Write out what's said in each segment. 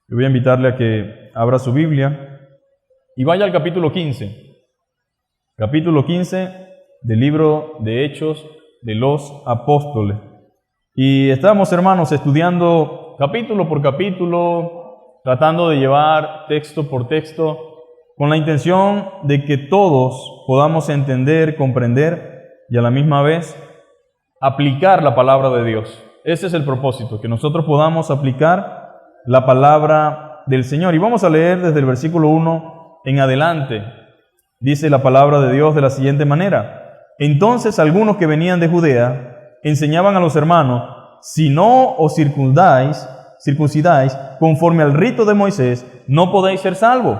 Yo voy a invitarle a que abra su Biblia y vaya al capítulo 15. Capítulo 15 del libro de Hechos de los Apóstoles. Y estamos, hermanos, estudiando capítulo por capítulo, tratando de llevar texto por texto, con la intención de que todos podamos entender, comprender y a la misma vez aplicar la palabra de Dios. Ese es el propósito, que nosotros podamos aplicar la palabra del Señor. Y vamos a leer desde el versículo 1 en adelante. Dice la palabra de Dios de la siguiente manera: Entonces algunos que venían de Judea enseñaban a los hermanos: si no os circuncidáis conforme al rito de Moisés, no podéis ser salvos.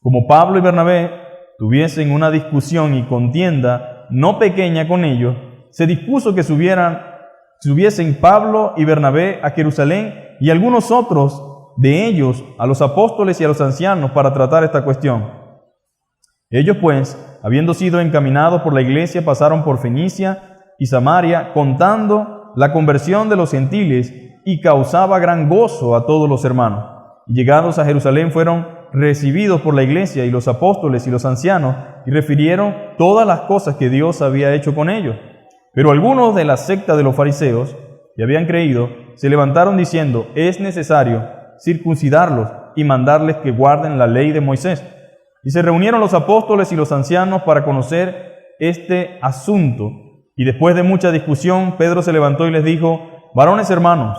Como Pablo y Bernabé tuviesen una discusión y contienda no pequeña con ellos, se dispuso que subiesen Pablo y Bernabé a Jerusalén y algunos otros de ellos a los apóstoles y a los ancianos para tratar esta cuestión. Ellos pues, habiendo sido encaminados por la iglesia, pasaron por Fenicia y Samaria, contando la conversión de los gentiles, y causaba gran gozo a todos los hermanos. Y llegados a Jerusalén fueron recibidos por la iglesia y los apóstoles y los ancianos, y refirieron todas las cosas que Dios había hecho con ellos. Pero algunos de la secta de los fariseos, que habían creído, se levantaron diciendo: es necesario circuncidarlos y mandarles que guarden la ley de Moisés. Y se reunieron los apóstoles y los ancianos para conocer este asunto. Y después de mucha discusión, Pedro se levantó y les dijo: varones hermanos,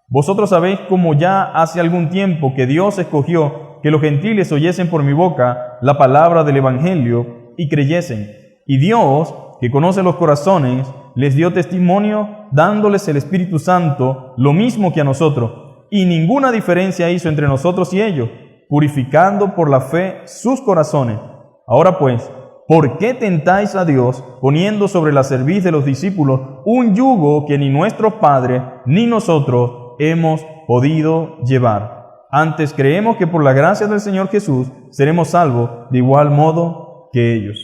vosotros sabéis cómo ya hace algún tiempo que Dios escogió que los gentiles oyesen por mi boca la palabra del evangelio y creyesen. Y Dios, que conoce los corazones, les dio testimonio dándoles el Espíritu Santo, lo mismo que a nosotros. Y ninguna diferencia hizo entre nosotros y ellos, purificando por la fe sus corazones. Ahora pues, ¿por qué tentáis a Dios poniendo sobre la cerviz de los discípulos un yugo que ni nuestros padres ni nosotros hemos podido llevar? Antes creemos que por la gracia del Señor Jesús seremos salvos de igual modo que ellos.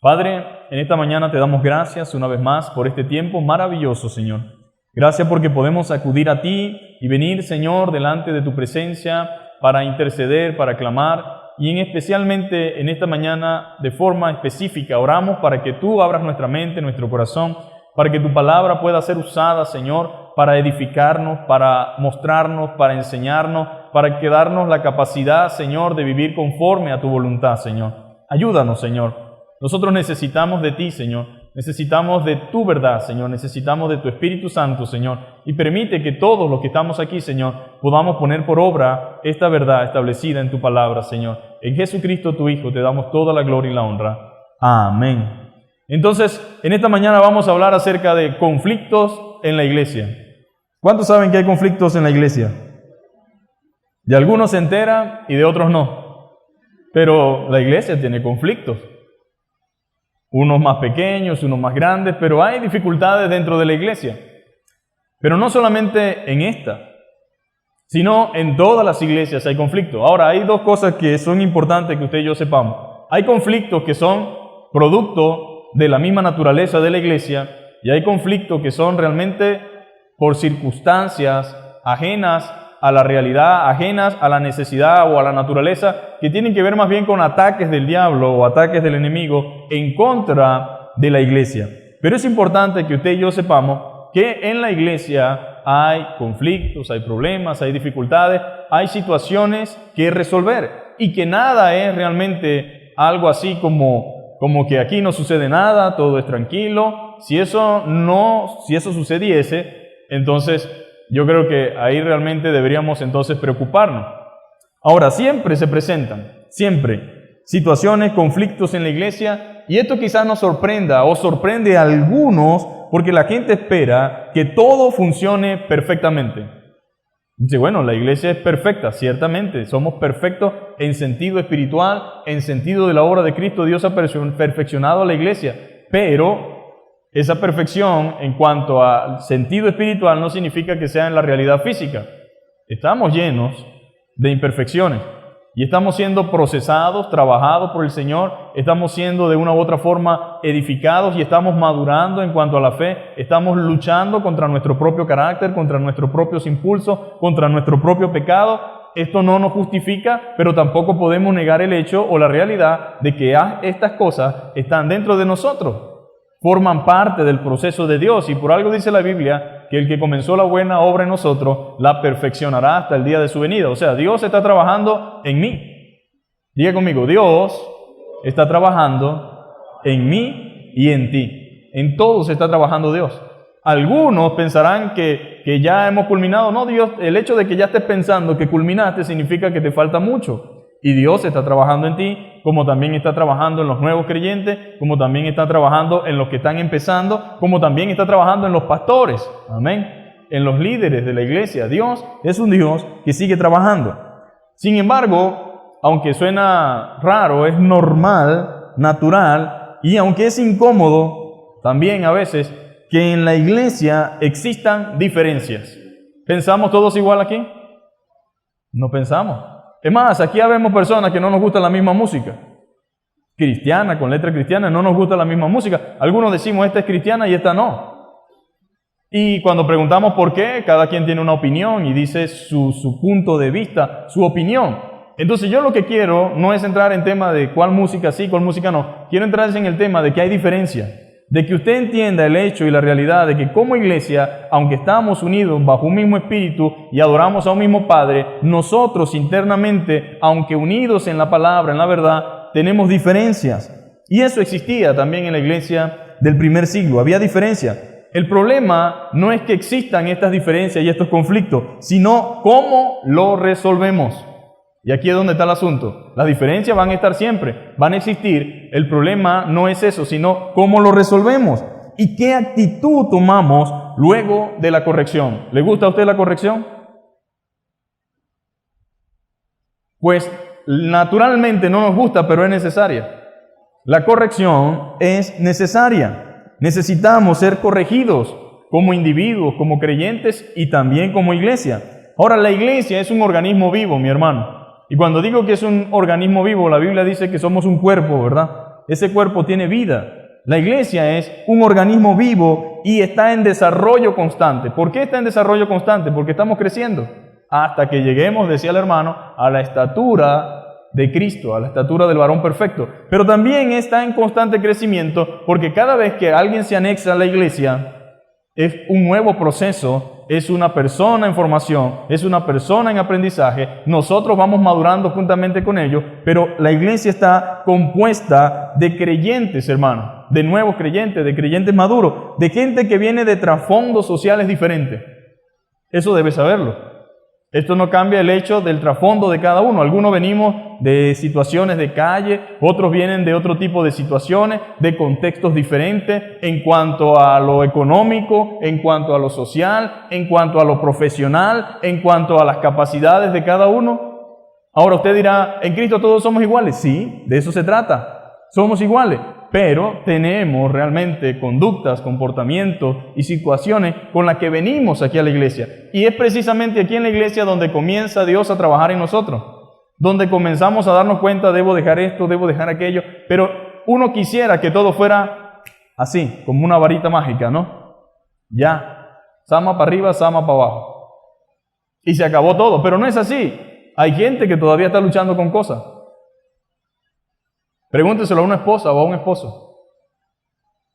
Padre, en esta mañana te damos gracias una vez más por este tiempo maravilloso, Señor. Gracias porque podemos acudir a ti y venir, Señor, delante de tu presencia para interceder, para clamar, y especialmente en esta mañana, de forma específica, oramos para que tú abras nuestra mente, nuestro corazón, para que tu palabra pueda ser usada, Señor, para edificarnos, para mostrarnos, para enseñarnos, para que darnos la capacidad, Señor, de vivir conforme a tu voluntad, Señor. Ayúdanos, Señor. Nosotros necesitamos de ti, Señor. Necesitamos de tu verdad, Señor. Necesitamos de tu Espíritu Santo, Señor. Y permite que todos los que estamos aquí, Señor, podamos poner por obra esta verdad establecida en tu palabra, Señor. En Jesucristo, tu Hijo, te damos toda la gloria y la honra. Amén. Entonces, en esta mañana vamos a hablar acerca de conflictos en la iglesia. ¿Cuántos saben que hay conflictos en la iglesia? De algunos se entera y de otros no. Pero la iglesia tiene conflictos. Unos más pequeños, unos más grandes, pero hay dificultades dentro de la iglesia. Pero no solamente en esta, sino en todas las iglesias hay conflictos. Ahora, hay dos cosas que son importantes que usted y yo sepamos. Hay conflictos que son producto de la misma naturaleza de la iglesia, y hay conflictos que son realmente por circunstancias ajenas a la realidad, ajenas a la necesidad o a la naturaleza, que tienen que ver más bien con ataques del diablo o ataques del enemigo en contra de la iglesia. Pero es importante que usted y yo sepamos que en la iglesia hay conflictos, hay problemas, hay dificultades, hay situaciones que resolver, y que nada es realmente algo así como que aquí no sucede nada, todo es tranquilo. Si eso sucediese, entonces yo creo que ahí realmente deberíamos entonces preocuparnos. Ahora, siempre se presentan, situaciones, conflictos en la iglesia, y esto quizás nos sorprenda o sorprende a algunos, porque la gente espera que todo funcione perfectamente. Dice, bueno, la iglesia es perfecta, ciertamente, somos perfectos en sentido espiritual, en sentido de la obra de Cristo. Dios ha perfeccionado a la iglesia, pero esa perfección en cuanto al sentido espiritual no significa que sea en la realidad física. Estamos llenos de imperfecciones y estamos siendo procesados, trabajados por el Señor, estamos siendo de una u otra forma edificados y estamos madurando en cuanto a la fe, estamos luchando contra nuestro propio carácter, contra nuestros propios impulsos, contra nuestro propio pecado, esto no nos justifica, pero tampoco podemos negar el hecho o la realidad de que estas cosas están dentro de nosotros. Forman parte del proceso de Dios y por algo dice la Biblia que el que comenzó la buena obra en nosotros la perfeccionará hasta el día de su venida. O sea, Dios está trabajando en mí. Diga conmigo, Dios está trabajando en mí y en ti. En todos está trabajando Dios. Algunos pensarán que ya hemos culminado. No, Dios, el hecho de que ya estés pensando que culminaste significa que te falta mucho. Y Dios está trabajando en ti, como también está trabajando en los nuevos creyentes, como también está trabajando en los que están empezando, como también está trabajando en los pastores, amén, en los líderes de la iglesia. Dios es un Dios que sigue trabajando. Sin embargo, aunque suena raro, es normal, natural, y aunque es incómodo, también a veces, que en la iglesia existan diferencias. ¿Pensamos todos igual aquí? No pensamos. Es más, aquí habemos personas que no nos gusta la misma música. Cristiana, con letra cristiana, no nos gusta la misma música. Algunos decimos, esta es cristiana y esta no. Y cuando preguntamos por qué, cada quien tiene una opinión y dice su punto de vista, su opinión. Entonces yo lo que quiero no es entrar en tema de cuál música sí, cuál música no. Quiero entrar en el tema de que hay diferencia. De que usted entienda el hecho y la realidad de que como iglesia, aunque estamos unidos bajo un mismo espíritu y adoramos a un mismo Padre, nosotros internamente, aunque unidos en la palabra, en la verdad, tenemos diferencias. Y eso existía también en la iglesia del primer siglo, había diferencias. El problema no es que existan estas diferencias y estos conflictos, sino cómo lo resolvemos. Y aquí es donde está el asunto. Las diferencias van a estar siempre, van a existir. El problema no es eso, sino cómo lo resolvemos y qué actitud tomamos luego de la corrección. ¿Le gusta a usted la corrección? Pues naturalmente no nos gusta, pero es necesaria. La corrección es necesaria. Necesitamos ser corregidos como individuos, como creyentes y también como iglesia. Ahora, la iglesia es un organismo vivo, mi hermano. Y cuando digo que es un organismo vivo, la Biblia dice que somos un cuerpo, ¿verdad? Ese cuerpo tiene vida. La iglesia es un organismo vivo y está en desarrollo constante. ¿Por qué está en desarrollo constante? Porque estamos creciendo hasta que lleguemos, decía el hermano, a la estatura de Cristo, a la estatura del varón perfecto. Pero también está en constante crecimiento porque cada vez que alguien se anexa a la iglesia, es un nuevo proceso. Es una persona en formación, es una persona en aprendizaje. Nosotros vamos madurando juntamente con ellos, pero la iglesia está compuesta de creyentes, hermano, de nuevos creyentes, de creyentes maduros, de gente que viene de trasfondos sociales diferentes. Eso debe saberlo. Esto no cambia el hecho del trasfondo de cada uno. Algunos venimos de situaciones de calle, otros vienen de otro tipo de situaciones, de contextos diferentes en cuanto a lo económico, en cuanto a lo social, en cuanto a lo profesional, en cuanto a las capacidades de cada uno. Ahora usted dirá, ¿en Cristo todos somos iguales? Sí, de eso se trata. Somos iguales, pero tenemos realmente conductas, comportamientos y situaciones con las que venimos aquí a la iglesia. Y es precisamente aquí en la iglesia donde comienza Dios a trabajar en nosotros, donde comenzamos a darnos cuenta, debo dejar esto, debo dejar aquello, pero uno quisiera que todo fuera así, como una varita mágica, ¿no? Ya, sama para arriba, sama para abajo. Y se acabó todo, pero no es así. Hay gente que todavía está luchando con cosas. Pregúnteselo a una esposa o a un esposo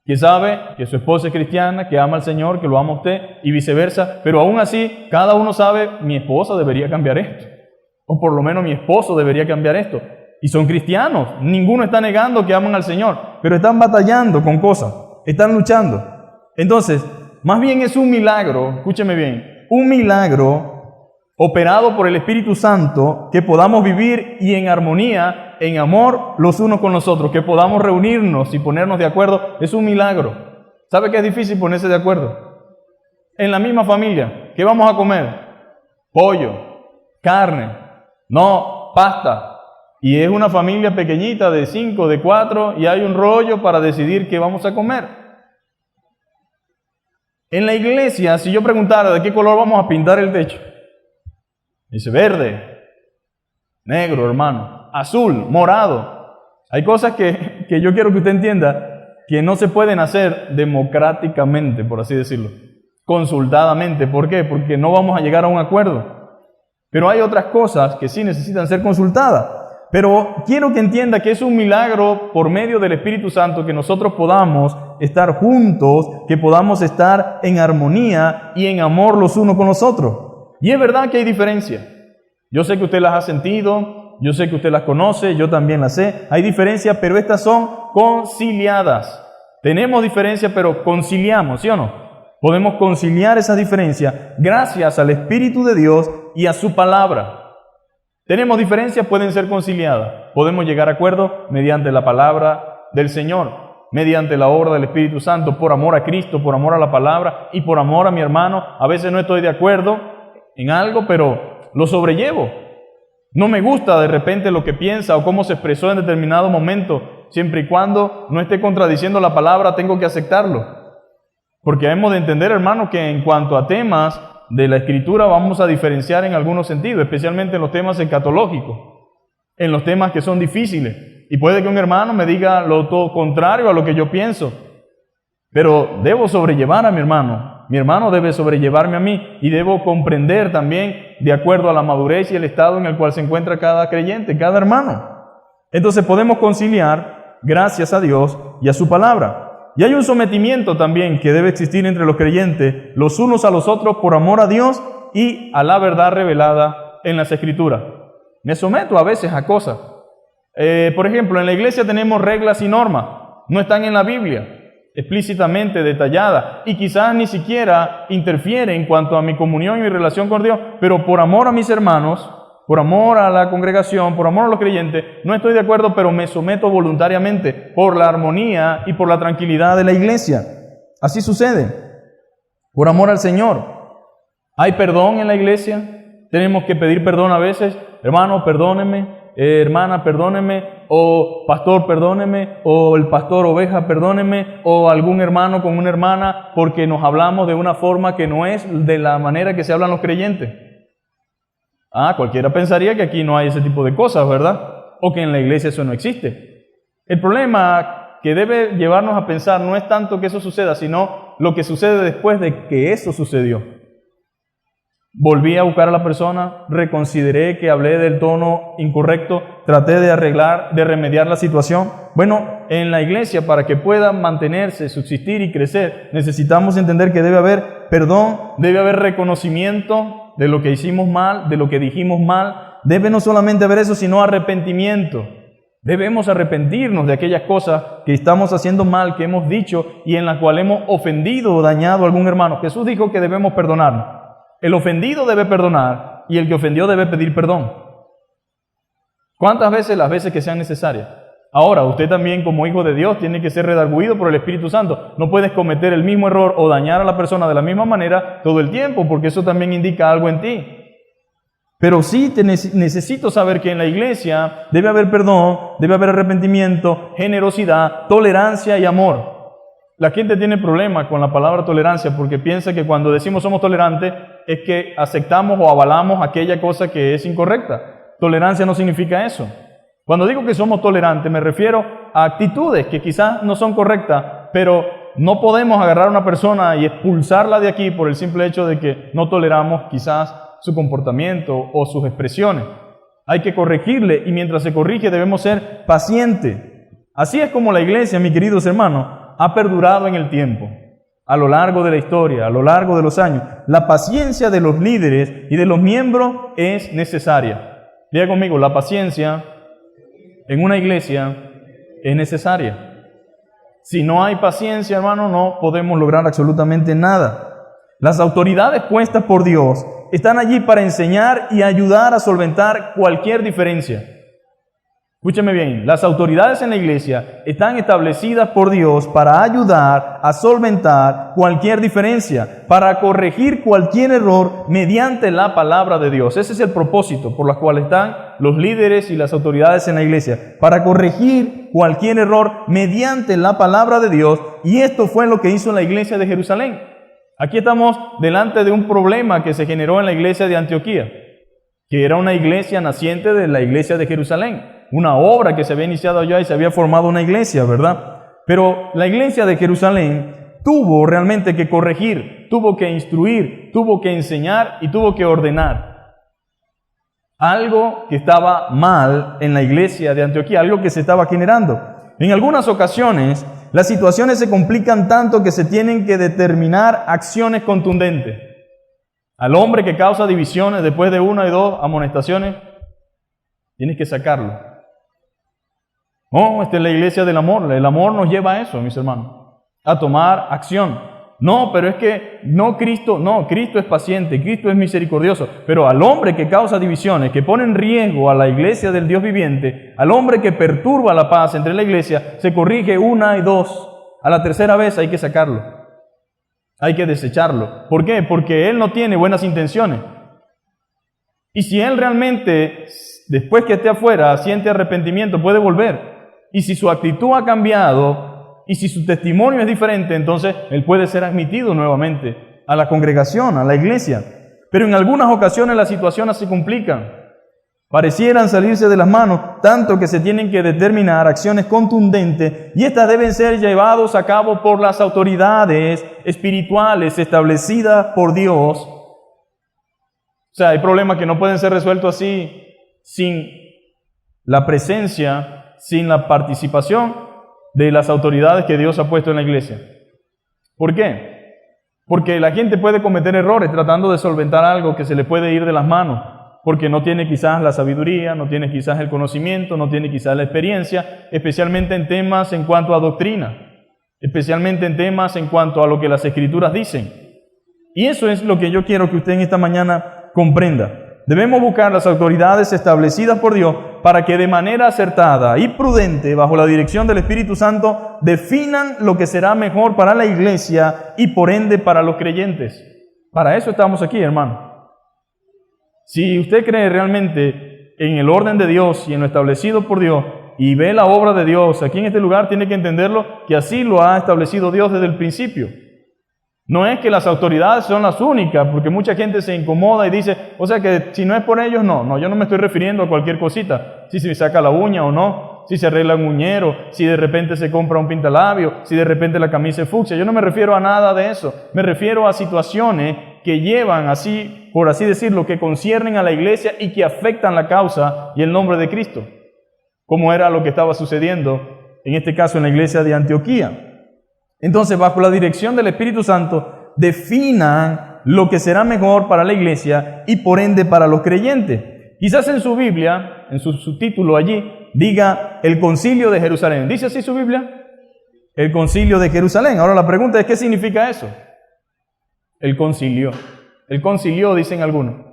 que sabe que su esposa es cristiana, que ama al Señor, que lo ama a usted y viceversa, pero aún así cada uno sabe, mi esposa debería cambiar esto, o por lo menos mi esposo debería cambiar esto. Y son cristianos, ninguno está negando que aman al Señor, pero están batallando con cosas, están luchando. Entonces, más bien es un milagro, escúcheme bien, un milagro operado por el Espíritu Santo, que podamos vivir y en armonía, en amor los unos con los otros, que podamos reunirnos y ponernos de acuerdo, es un milagro. ¿Sabe que es difícil ponerse de acuerdo? En la misma familia, ¿qué vamos a comer? Pollo, carne, no, pasta. Y es una familia pequeñita de 5, de 4, y hay un rollo para decidir qué vamos a comer. En la iglesia, si yo preguntara de qué color vamos a pintar el techo, dice verde, negro, hermano, azul, morado. Hay cosas que yo quiero que usted entienda que no se pueden hacer democráticamente, por así decirlo, consultadamente. ¿Por qué? Porque no vamos a llegar a un acuerdo. Pero hay otras cosas que sí necesitan ser consultadas. Pero quiero que entienda que es un milagro por medio del Espíritu Santo que nosotros podamos estar juntos, que podamos estar en armonía y en amor los unos con los otros. Y es verdad que hay diferencias. Yo sé que usted las ha sentido, yo sé que usted las conoce, yo también las sé. Hay diferencias, pero estas son conciliadas. Tenemos diferencias, pero conciliamos, ¿sí o no? Podemos conciliar esas diferencias gracias al Espíritu de Dios y a su palabra. Tenemos diferencias, pueden ser conciliadas. Podemos llegar a acuerdo mediante la palabra del Señor, mediante la obra del Espíritu Santo, por amor a Cristo, por amor a la palabra y por amor a mi hermano. A veces no estoy de acuerdo en algo, pero lo sobrellevo. No me gusta de repente lo que piensa o cómo se expresó en determinado momento. Siempre y cuando no esté contradiciendo la palabra, tengo que aceptarlo. Porque hemos de entender, hermano, que en cuanto a temas de la Escritura vamos a diferenciar en algunos sentidos, especialmente en los temas escatológicos, en los temas que son difíciles. Y puede que un hermano me diga lo todo contrario a lo que yo pienso, pero debo sobrellevar a mi hermano debe sobrellevarme a mí y debo comprender también de acuerdo a la madurez y el estado en el cual se encuentra cada creyente, cada hermano. Entonces podemos conciliar gracias a Dios y a su palabra. Y hay un sometimiento también que debe existir entre los creyentes, los unos a los otros por amor a Dios y a la verdad revelada en las Escrituras. Me someto a veces a cosas. Por ejemplo, en la iglesia tenemos reglas y normas. No están en la Biblia explícitamente detalladas y quizás ni siquiera interfiere en cuanto a mi comunión y mi relación con Dios, pero por amor a mis hermanos, por amor a la congregación, por amor a los creyentes, no estoy de acuerdo, pero me someto voluntariamente por la armonía y por la tranquilidad de la iglesia. Así sucede, por amor al Señor. ¿Hay perdón en la iglesia? Tenemos que pedir perdón a veces. Hermano, perdóneme. Hermana, perdóneme. O pastor, perdóneme. O el pastor oveja, perdóneme. O algún hermano con una hermana, porque nos hablamos de una forma que no es de la manera que se hablan los creyentes. Cualquiera pensaría que aquí no hay ese tipo de cosas, ¿verdad? O que en la iglesia eso no existe. El problema que debe llevarnos a pensar no es tanto que eso suceda, sino lo que sucede después de que eso sucedió. Volví a buscar a la persona, reconsideré que hablé del tono incorrecto, traté de arreglar, de remediar la situación. Bueno, en la iglesia, para que pueda mantenerse, subsistir y crecer, necesitamos entender que debe haber perdón, debe haber reconocimiento de lo que hicimos mal, de lo que dijimos mal. Debe no solamente haber eso, sino arrepentimiento. Debemos arrepentirnos de aquellas cosas que estamos haciendo mal, que hemos dicho y en las cuales hemos ofendido o dañado a algún hermano. Jesús dijo que debemos perdonar. El ofendido debe perdonar y el que ofendió debe pedir perdón. ¿Cuántas veces? Las veces que sean necesarias. Ahora, usted también como hijo de Dios tiene que ser redarguido por el Espíritu Santo. No puedes cometer el mismo error o dañar a la persona de la misma manera todo el tiempo, porque eso también indica algo en ti. Pero sí necesito saber que en la iglesia debe haber perdón, debe haber arrepentimiento, generosidad, tolerancia y amor. La gente tiene problemas con la palabra tolerancia porque piensa que cuando decimos somos tolerantes es que aceptamos o avalamos aquella cosa que es incorrecta. Tolerancia no significa eso. Cuando digo que somos tolerantes me refiero a actitudes que quizás no son correctas, pero no podemos agarrar a una persona y expulsarla de aquí por el simple hecho de que no toleramos quizás su comportamiento o sus expresiones. Hay que corregirle y mientras se corrige debemos ser pacientes. Así es como la iglesia, mis queridos hermanos, ha perdurado en el tiempo, a lo largo de la historia, a lo largo de los años. La paciencia de los líderes y de los miembros es necesaria. Diga conmigo, la paciencia en una iglesia es necesaria. Si no hay paciencia, hermano, no podemos lograr absolutamente nada. Las autoridades puestas por Dios están allí para enseñar y ayudar a solventar cualquier diferencia. Escúcheme bien, las autoridades en la iglesia están establecidas por Dios para ayudar a solventar cualquier diferencia, para corregir cualquier error mediante la palabra de Dios. Ese es el propósito por el cual están los líderes y las autoridades en la iglesia, para corregir cualquier error mediante la palabra de Dios. Y esto fue lo que hizo la iglesia de Jerusalén. Aquí estamos delante de un problema que se generó en la iglesia de Antioquía, que era una iglesia naciente de la iglesia de Jerusalén. Una obra que se había iniciado allá y se había formado una iglesia, ¿verdad? Pero la iglesia de Jerusalén tuvo realmente que corregir, tuvo que instruir, tuvo que enseñar y tuvo que ordenar. algo que estaba mal en la iglesia de Antioquía, algo que se estaba generando. En algunas ocasiones, las situaciones se complican tanto que se tienen que determinar acciones contundentes. Al hombre que causa divisiones después de 1 y 2 amonestaciones, tienes que sacarlo. Esta es la iglesia del amor. El amor nos lleva a eso, mis hermanos, a tomar acción. No, pero es que Cristo es paciente, Cristo es misericordioso. Pero al hombre que causa divisiones, que pone en riesgo a la iglesia del Dios viviente, al hombre que perturba la paz entre la iglesia, se corrige 1 y 2. A la tercera vez hay que sacarlo. Hay que desecharlo. ¿Por qué? Porque él no tiene buenas intenciones. Y si él realmente, después que esté afuera, siente arrepentimiento, puede volver. Y si su actitud ha cambiado, y si su testimonio es diferente, entonces él puede ser admitido nuevamente a la congregación, a la iglesia. Pero en algunas ocasiones las situaciones se complican. Parecieran salirse de las manos, tanto que se tienen que determinar acciones contundentes y estas deben ser llevadas a cabo por las autoridades espirituales establecidas por Dios. O sea, hay problemas que no pueden ser resueltos así sin la presencia, sin la participación de las autoridades que Dios ha puesto en la iglesia. ¿Por qué? Porque la gente puede cometer errores tratando de solventar algo que se le puede ir de las manos, porque no tiene quizás la sabiduría, no tiene quizás el conocimiento, no tiene quizás la experiencia, especialmente en temas en cuanto a doctrina, especialmente en temas en cuanto a lo que las Escrituras dicen. Y eso es lo que yo quiero que usted en esta mañana comprenda. Debemos buscar las autoridades establecidas por Dios para que de manera acertada y prudente, bajo la dirección del Espíritu Santo, definan lo que será mejor para la iglesia y por ende para los creyentes. Para eso estamos aquí, hermano. Si usted cree realmente en el orden de Dios y en lo establecido por Dios y ve la obra de Dios aquí en este lugar, tiene que entenderlo que así lo ha establecido Dios desde el principio. No es que las autoridades son las únicas, porque mucha gente se incomoda y dice, o sea que si no es por ellos, no, yo no me estoy refiriendo a cualquier cosita, si se saca la uña o no, si se arregla un uñero, si de repente se compra un pintalabio, si de repente la camisa es fucsia, yo no me refiero a nada de eso, me refiero a situaciones que llevan así, por así decirlo, que conciernen a la iglesia y que afectan la causa y el nombre de Cristo, como era lo que estaba sucediendo, en este caso en la iglesia de Antioquía. Entonces, bajo la dirección del Espíritu Santo, definan lo que será mejor para la iglesia y por ende para los creyentes. Quizás en su Biblia, en su subtítulo allí, diga el Concilio de Jerusalén. ¿Dice así su Biblia? El Concilio de Jerusalén. Ahora la pregunta es, ¿qué significa eso? El concilio. El concilio, dicen algunos.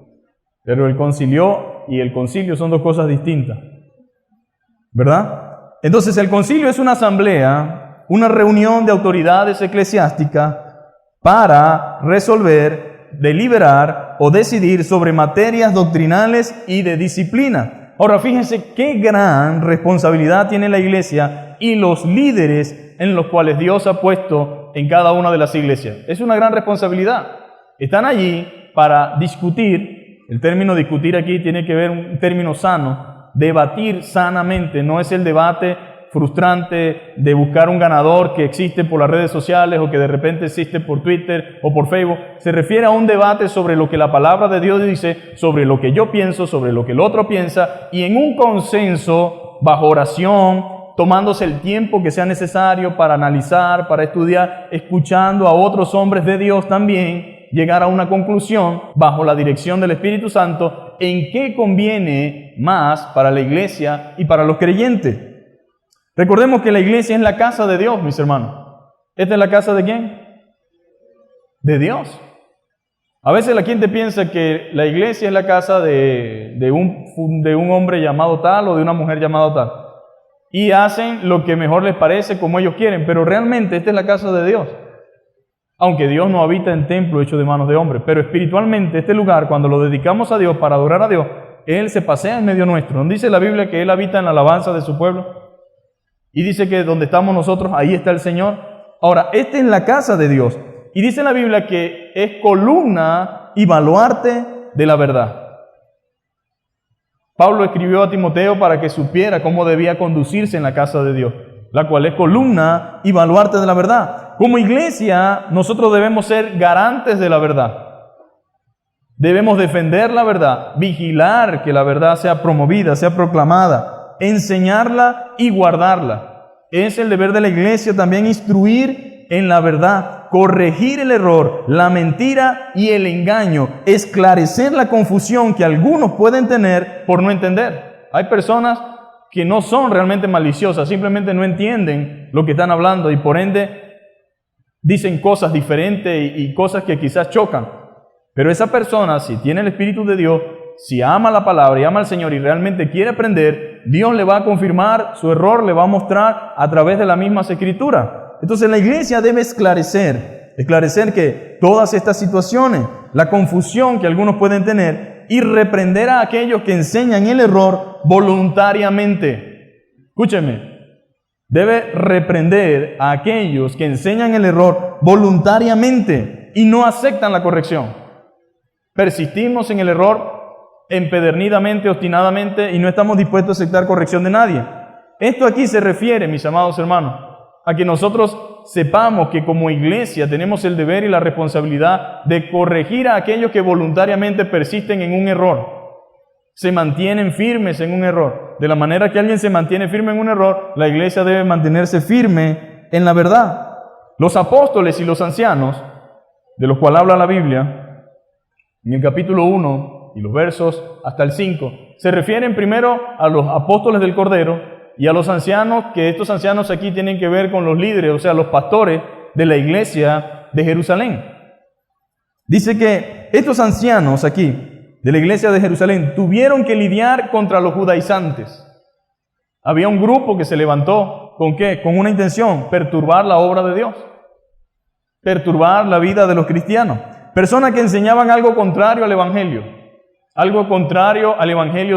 Pero el concilio y el concilio son dos cosas distintas, ¿verdad? Entonces, el concilio es una asamblea, una reunión de autoridades eclesiásticas para resolver, deliberar o decidir sobre materias doctrinales y de disciplina. Ahora, fíjense qué gran responsabilidad tiene la iglesia y los líderes en los cuales Dios ha puesto en cada una de las iglesias. Es una gran responsabilidad. Están allí para discutir. El término discutir aquí tiene que ver un término sano, debatir sanamente, no es el debate frustrante de buscar un ganador que existe por las redes sociales o que de repente existe por Twitter o por Facebook. Se refiere a un debate sobre lo que la palabra de Dios dice, sobre lo que yo pienso, sobre lo que el otro piensa, y en un consenso, bajo oración, tomándose el tiempo que sea necesario para analizar, para estudiar, escuchando a otros hombres de Dios también, llegar a una conclusión bajo la dirección del Espíritu Santo en qué conviene más para la iglesia y para los creyentes. Recordemos que la iglesia es la casa de Dios, mis hermanos. ¿Esta es la casa de quién? De Dios. A veces la gente piensa que la iglesia es la casa de un hombre llamado tal o de una mujer llamada tal. Y hacen lo que mejor les parece, como ellos quieren. Pero realmente esta es la casa de Dios. Aunque Dios no habita en templo hecho de manos de hombre. Pero espiritualmente este lugar, cuando lo dedicamos a Dios para adorar a Dios, Él se pasea en medio nuestro. ¿No dice la Biblia que Él habita en la alabanza de su pueblo? Y dice que donde estamos nosotros, ahí está el Señor. Ahora, esta es la casa de Dios. Y dice la Biblia que es columna y baluarte de la verdad. Pablo escribió a Timoteo para que supiera cómo debía conducirse en la casa de Dios, la cual es columna y baluarte de la verdad. Como iglesia, nosotros debemos ser garantes de la verdad. Debemos defender la verdad, vigilar que la verdad sea promovida, sea proclamada, enseñarla y guardarla. Es el deber de la iglesia también instruir en la verdad, corregir el error, la mentira y el engaño, esclarecer la confusión que algunos pueden tener por no entender. Hay personas que no son realmente maliciosas, simplemente no entienden lo que están hablando y por ende dicen cosas diferentes y cosas que quizás chocan. Pero esa persona, si tiene el Espíritu de Dios, si ama la palabra y ama al Señor y realmente quiere aprender, Dios le va a confirmar su error, le va a mostrar a través de las mismas Escrituras. Entonces la iglesia debe esclarecer que todas estas situaciones, la confusión que algunos pueden tener y reprender a aquellos que enseñan el error voluntariamente. Escúcheme, debe reprender a aquellos que enseñan el error voluntariamente y no aceptan la corrección. Persistimos en el error empedernidamente, obstinadamente y no estamos dispuestos a aceptar corrección de nadie. Esto aquí se refiere, mis amados hermanos, a que nosotros sepamos que como iglesia tenemos el deber y la responsabilidad de corregir a aquellos que voluntariamente persisten en un error, se mantienen firmes en un error. De la manera que alguien se mantiene firme en un error, la iglesia debe mantenerse firme en la verdad. Los apóstoles y los ancianos, de los cuales habla la Biblia, en el capítulo 1 y los versos hasta el 5, se refieren primero a los apóstoles del Cordero y a los ancianos, que estos ancianos aquí tienen que ver con los líderes, o sea, los pastores de la iglesia de Jerusalén. Dice que estos ancianos aquí, de la iglesia de Jerusalén, tuvieron que lidiar contra los judaizantes. Había un grupo que se levantó, ¿con qué? Con una intención, perturbar la obra de Dios, perturbar la vida de los cristianos. Personas que enseñaban algo contrario al Evangelio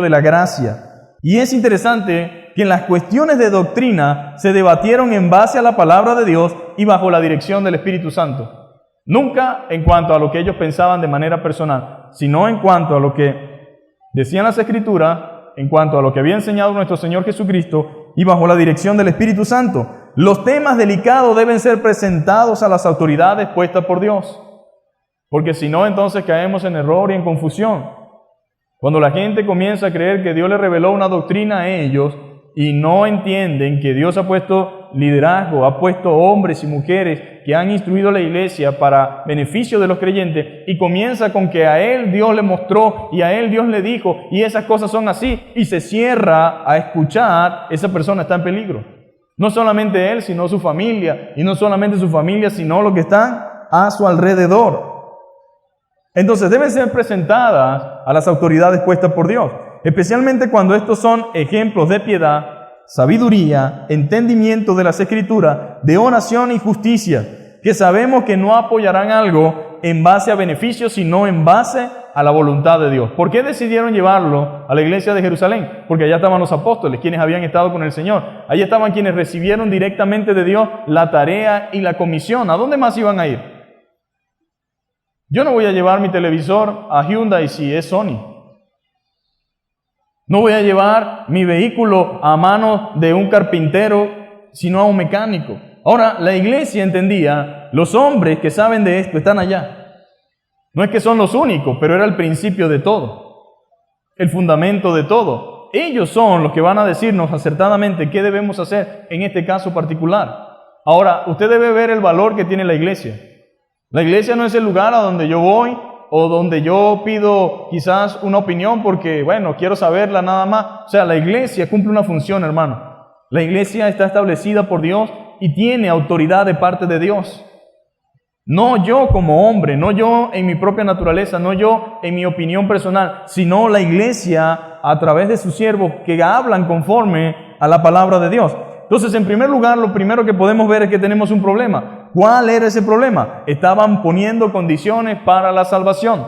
de la gracia. Y es interesante que en las cuestiones de doctrina se debatieron en base a la palabra de Dios y bajo la dirección del Espíritu Santo. Nunca en cuanto a lo que ellos pensaban de manera personal, sino en cuanto a lo que decían las Escrituras, en cuanto a lo que había enseñado nuestro Señor Jesucristo y bajo la dirección del Espíritu Santo. Los temas delicados deben ser presentados a las autoridades puestas por Dios. Porque si no, entonces caemos en error y en confusión. Cuando la gente comienza a creer que Dios le reveló una doctrina a ellos y no entienden que Dios ha puesto liderazgo, ha puesto hombres y mujeres que han instruido a la iglesia para beneficio de los creyentes y comienza con que a él Dios le mostró y a él Dios le dijo y esas cosas son así y se cierra a escuchar, esa persona está en peligro. No solamente él, sino su familia y no solamente su familia, sino los que están a su alrededor. Entonces deben ser presentadas a las autoridades puestas por Dios, especialmente cuando estos son ejemplos de piedad, sabiduría, entendimiento de las Escrituras, de oración y justicia, que sabemos que no apoyarán algo en base a beneficios, sino en base a la voluntad de Dios. ¿Por qué decidieron llevarlo a la iglesia de Jerusalén? Porque allá estaban los apóstoles, quienes habían estado con el Señor. Allá estaban quienes recibieron directamente de Dios la tarea y la comisión. ¿A dónde más iban a ir? Yo no voy a llevar mi televisor a Hyundai si es Sony. No voy a llevar mi vehículo a manos de un carpintero, sino a un mecánico. Ahora, la iglesia entendía, los hombres que saben de esto están allá. No es que son los únicos, pero era el principio de todo, el fundamento de todo. Ellos son los que van a decirnos acertadamente qué debemos hacer en este caso particular. Ahora, usted debe ver el valor que tiene la iglesia. La iglesia no es el lugar a donde yo voy o donde yo pido quizás una opinión porque, bueno, quiero saberla nada más. O sea, la iglesia cumple una función, hermano. La iglesia está establecida por Dios y tiene autoridad de parte de Dios. No yo como hombre, no yo en mi propia naturaleza, no yo en mi opinión personal, sino la iglesia a través de sus siervos que hablan conforme a la palabra de Dios. Entonces, en primer lugar, lo primero que podemos ver es que tenemos un problema. ¿Cuál era ese problema? Estaban poniendo condiciones para la salvación.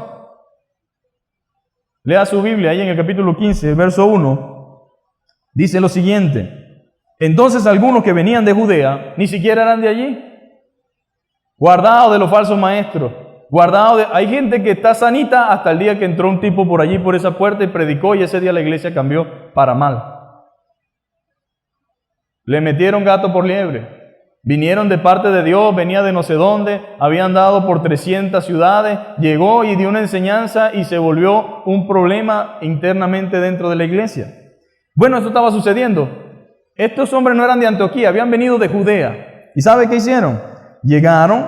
Lea su Biblia ahí en el capítulo 15, verso 1. Dice lo siguiente: entonces algunos que venían de Judea ni siquiera eran de allí. Guardados de los falsos maestros. Hay gente que está sanita hasta el día que entró un tipo por allí, por esa puerta y predicó y ese día la iglesia cambió para mal. Le metieron gato por liebre. Vinieron de parte de Dios, venía de no sé dónde, había andado por 300 ciudades, llegó y dio una enseñanza y se volvió un problema internamente dentro de la iglesia. Bueno, esto estaba sucediendo. Estos hombres no eran de Antioquía, habían venido de Judea. ¿Y sabe qué hicieron? Llegaron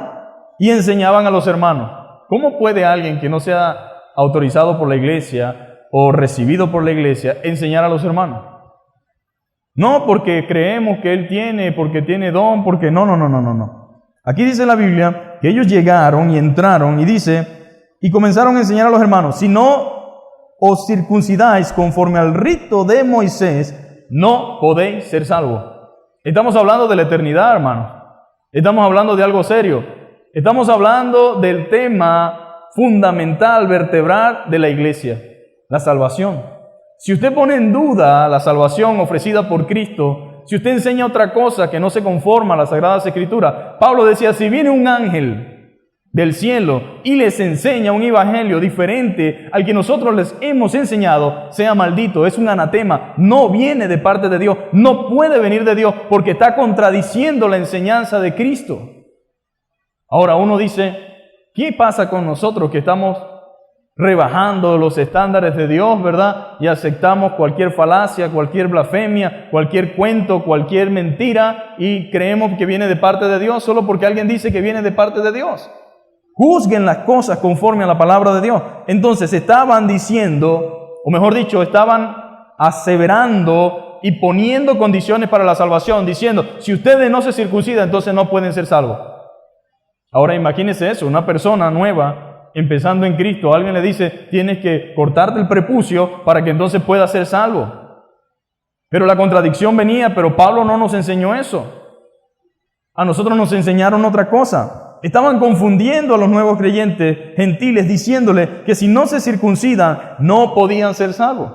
y enseñaban a los hermanos. ¿Cómo puede alguien que no sea autorizado por la iglesia o recibido por la iglesia enseñar a los hermanos? No porque creemos que él tiene, porque tiene don, porque no. Aquí dice la Biblia que ellos llegaron y entraron y dice, y comenzaron a enseñar a los hermanos, si no os circuncidáis conforme al rito de Moisés, no podéis ser salvos. Estamos hablando de la eternidad, hermanos. Estamos hablando de algo serio. Estamos hablando del tema fundamental, vertebral de la iglesia, la salvación. Si usted pone en duda la salvación ofrecida por Cristo, si usted enseña otra cosa que no se conforma a las Sagradas Escrituras, Pablo decía, si viene un ángel del cielo y les enseña un evangelio diferente al que nosotros les hemos enseñado, sea maldito, es un anatema, no viene de parte de Dios, no puede venir de Dios porque está contradiciendo la enseñanza de Cristo. Ahora uno dice, ¿qué pasa con nosotros que estamos rebajando los estándares de Dios, verdad? Y aceptamos cualquier falacia, cualquier blasfemia, cualquier cuento, cualquier mentira y creemos que viene de parte de Dios solo porque alguien dice que viene de parte de Dios. Juzguen las cosas conforme a la palabra de Dios. Entonces estaban diciendo, o mejor dicho, estaban aseverando y poniendo condiciones para la salvación, diciendo, si ustedes no se circuncidan, entonces no pueden ser salvos. Ahora imagínense eso, una persona nueva, empezando en Cristo, alguien le dice, tienes que cortarte el prepucio para que entonces puedas ser salvo. Pero la contradicción venía, pero Pablo no nos enseñó eso. A nosotros nos enseñaron otra cosa. Estaban confundiendo a los nuevos creyentes gentiles, diciéndole que si no se circuncidan, no podían ser salvos.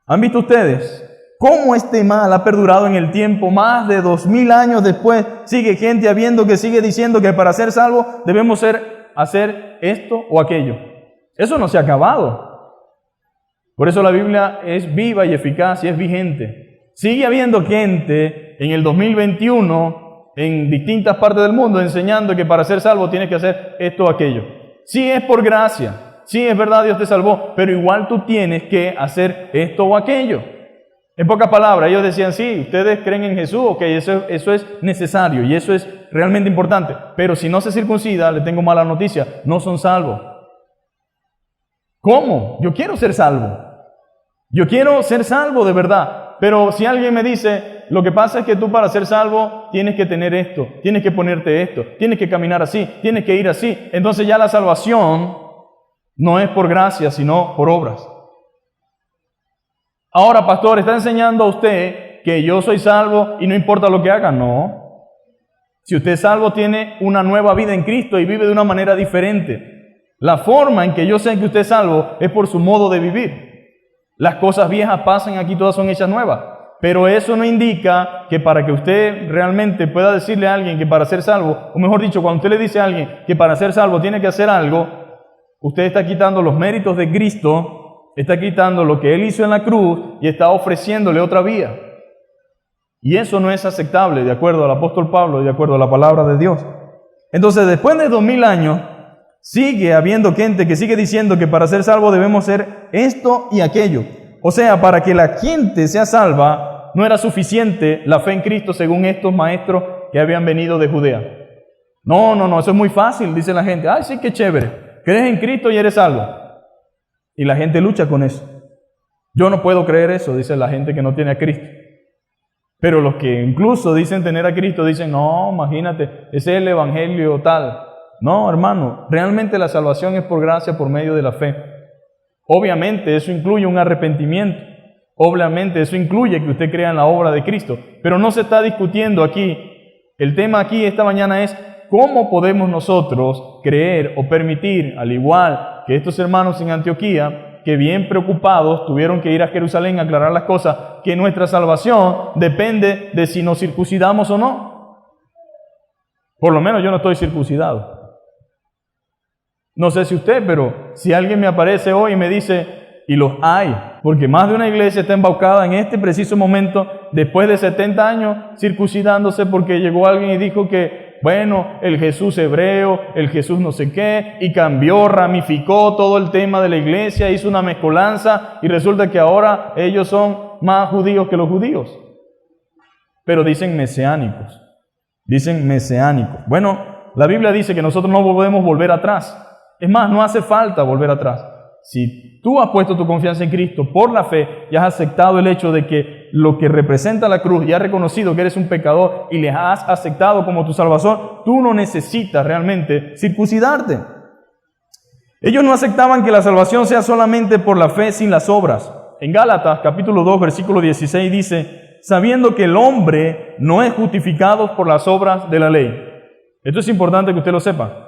¿Han visto ustedes cómo este mal ha perdurado en el tiempo? Más de 2000 años después, sigue gente habiendo que sigue diciendo que para ser salvos debemos hacer esto o aquello. Eso no se ha acabado. Por eso la Biblia es viva y eficaz y es vigente. Sigue habiendo gente en el 2021 en distintas partes del mundo enseñando que para ser salvo tienes que hacer esto o aquello. Sí es por gracia, sí es verdad, Dios te salvó, pero igual tú tienes que hacer esto o aquello. En pocas palabras, ellos decían, sí, ustedes creen en Jesús, ok, eso es necesario y eso es realmente importante, pero si no se circuncida, le tengo mala noticia, no son salvos. ¿Cómo? Yo quiero ser salvo. Yo quiero ser salvo de verdad, pero si alguien me dice, lo que pasa es que tú para ser salvo tienes que tener esto, tienes que ponerte esto, tienes que caminar así, tienes que ir así. Entonces ya la salvación no es por gracia, sino por obras. Ahora, pastor, ¿está enseñando a usted que yo soy salvo y no importa lo que haga? No. Si usted es salvo, tiene una nueva vida en Cristo y vive de una manera diferente. La forma en que yo sé que usted es salvo es por su modo de vivir. Las cosas viejas pasan, aquí todas son hechas nuevas. Pero eso no indica que para que usted realmente pueda decirle a alguien que para ser salvo, o mejor dicho, cuando usted le dice a alguien que para ser salvo tiene que hacer algo, usted está quitando los méritos de Cristo, está quitando lo que Él hizo en la cruz y está ofreciéndole otra vía. Y eso no es aceptable de acuerdo al apóstol Pablo y de acuerdo a la palabra de Dios. Entonces, después de 2000 años, sigue habiendo gente que sigue diciendo que para ser salvo debemos ser esto y aquello. O sea, para que la gente sea salva, no era suficiente la fe en Cristo según estos maestros que habían venido de Judea. No, eso es muy fácil, dice la gente. Ay, sí, qué chévere. Crees en Cristo y eres salvo. Y la gente lucha con eso. Yo no puedo creer eso, dice la gente que no tiene a Cristo. Pero los que incluso dicen tener a Cristo, dicen, no, imagínate, ese es el evangelio tal. No, hermano, realmente la salvación es por gracia, por medio de la fe. Obviamente eso incluye un arrepentimiento, obviamente eso incluye que usted crea en la obra de Cristo, pero no se está discutiendo aquí. El tema aquí esta mañana es cómo podemos nosotros creer o permitir, al igual que estos hermanos en Antioquía, que bien preocupados tuvieron que ir a Jerusalén a aclarar las cosas, que nuestra salvación depende de si nos circuncidamos o no. Por lo menos yo no estoy circuncidado. No sé si usted, pero si alguien me aparece hoy y me dice, y los hay, porque más de una iglesia está embaucada en este preciso momento, después de 70 años, circuncidándose porque llegó alguien y dijo que, bueno, el Jesús hebreo, el Jesús no sé qué, y cambió, ramificó todo el tema de la iglesia, hizo una mezcolanza, y resulta que ahora ellos son más judíos que los judíos. Pero dicen mesiánicos. Dicen mesiánicos. Bueno, la Biblia dice que nosotros no podemos volver atrás. Es más, no hace falta volver atrás. Si tú has puesto tu confianza en Cristo por la fe y has aceptado el hecho de que lo que representa la cruz y has reconocido que eres un pecador y le has aceptado como tu Salvador, tú no necesitas realmente circuncidarte. Ellos no aceptaban que la salvación sea solamente por la fe sin las obras. En Gálatas capítulo 2 versículo 16 dice, sabiendo que el hombre no es justificado por las obras de la ley. Esto es importante que usted lo sepa.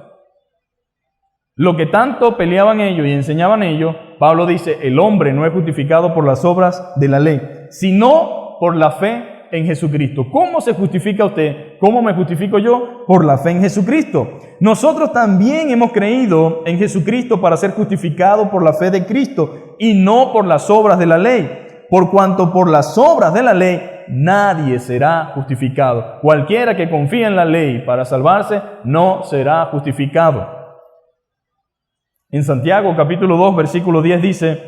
Lo que tanto peleaban ellos y enseñaban ellos, Pablo dice, el hombre no es justificado por las obras de la ley, sino por la fe en Jesucristo. ¿Cómo se justifica usted? ¿Cómo me justifico yo? Por la fe en Jesucristo. Nosotros también hemos creído en Jesucristo para ser justificados por la fe de Cristo y no por las obras de la ley. Por cuanto por las obras de la ley nadie será justificado. Cualquiera que confía en la ley para salvarse no será justificado. En Santiago capítulo 2 versículo 10 dice,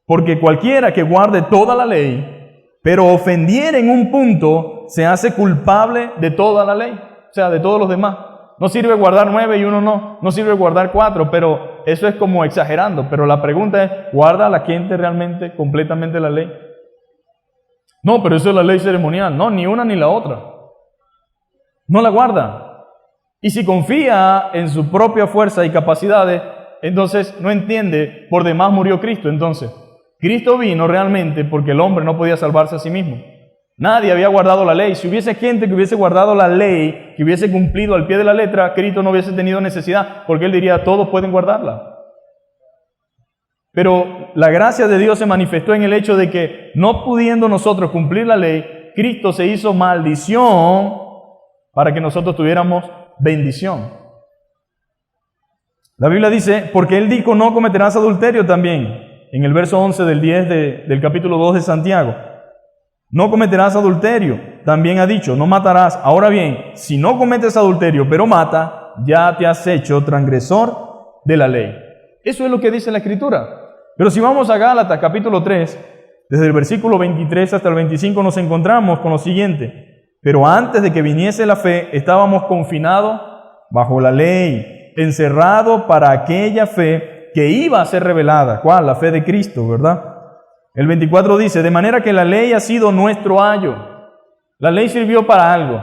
porque cualquiera que guarde toda la ley, pero ofendiere en un punto, se hace culpable de toda la ley, o sea, de todos los demás. No sirve guardar 9 y uno no, no sirve guardar 4, pero eso es como exagerando. Pero la pregunta es, ¿guarda la gente realmente completamente la ley? No, pero eso es la ley ceremonial. No, ni una ni la otra. No la guarda. Y si confía en su propia fuerza y capacidades, entonces no entiende, por demás murió Cristo. Entonces, Cristo vino realmente porque el hombre no podía salvarse a sí mismo. Nadie había guardado la ley. Si hubiese gente que hubiese guardado la ley, que hubiese cumplido al pie de la letra, Cristo no hubiese tenido necesidad, porque Él diría, todos pueden guardarla. Pero la gracia de Dios se manifestó en el hecho de que, no pudiendo nosotros cumplir la ley, Cristo se hizo maldición para que nosotros tuviéramos bendición. La Biblia dice, porque Él dijo, no cometerás adulterio también, en el verso 11 del 10 del capítulo 2 de Santiago. No cometerás adulterio, también ha dicho, no matarás. Ahora bien, si no cometes adulterio, pero mata, ya te has hecho transgresor de la ley. Eso es lo que dice la Escritura. Pero si vamos a Gálatas capítulo 3, desde el versículo 23 hasta el 25 nos encontramos con lo siguiente. Pero antes de que viniese la fe, estábamos confinados bajo la ley, encerrados para aquella fe que iba a ser revelada. ¿Cuál? La fe de Cristo, ¿verdad? El 24 dice, de manera que la ley ha sido nuestro ayo. La ley sirvió para algo,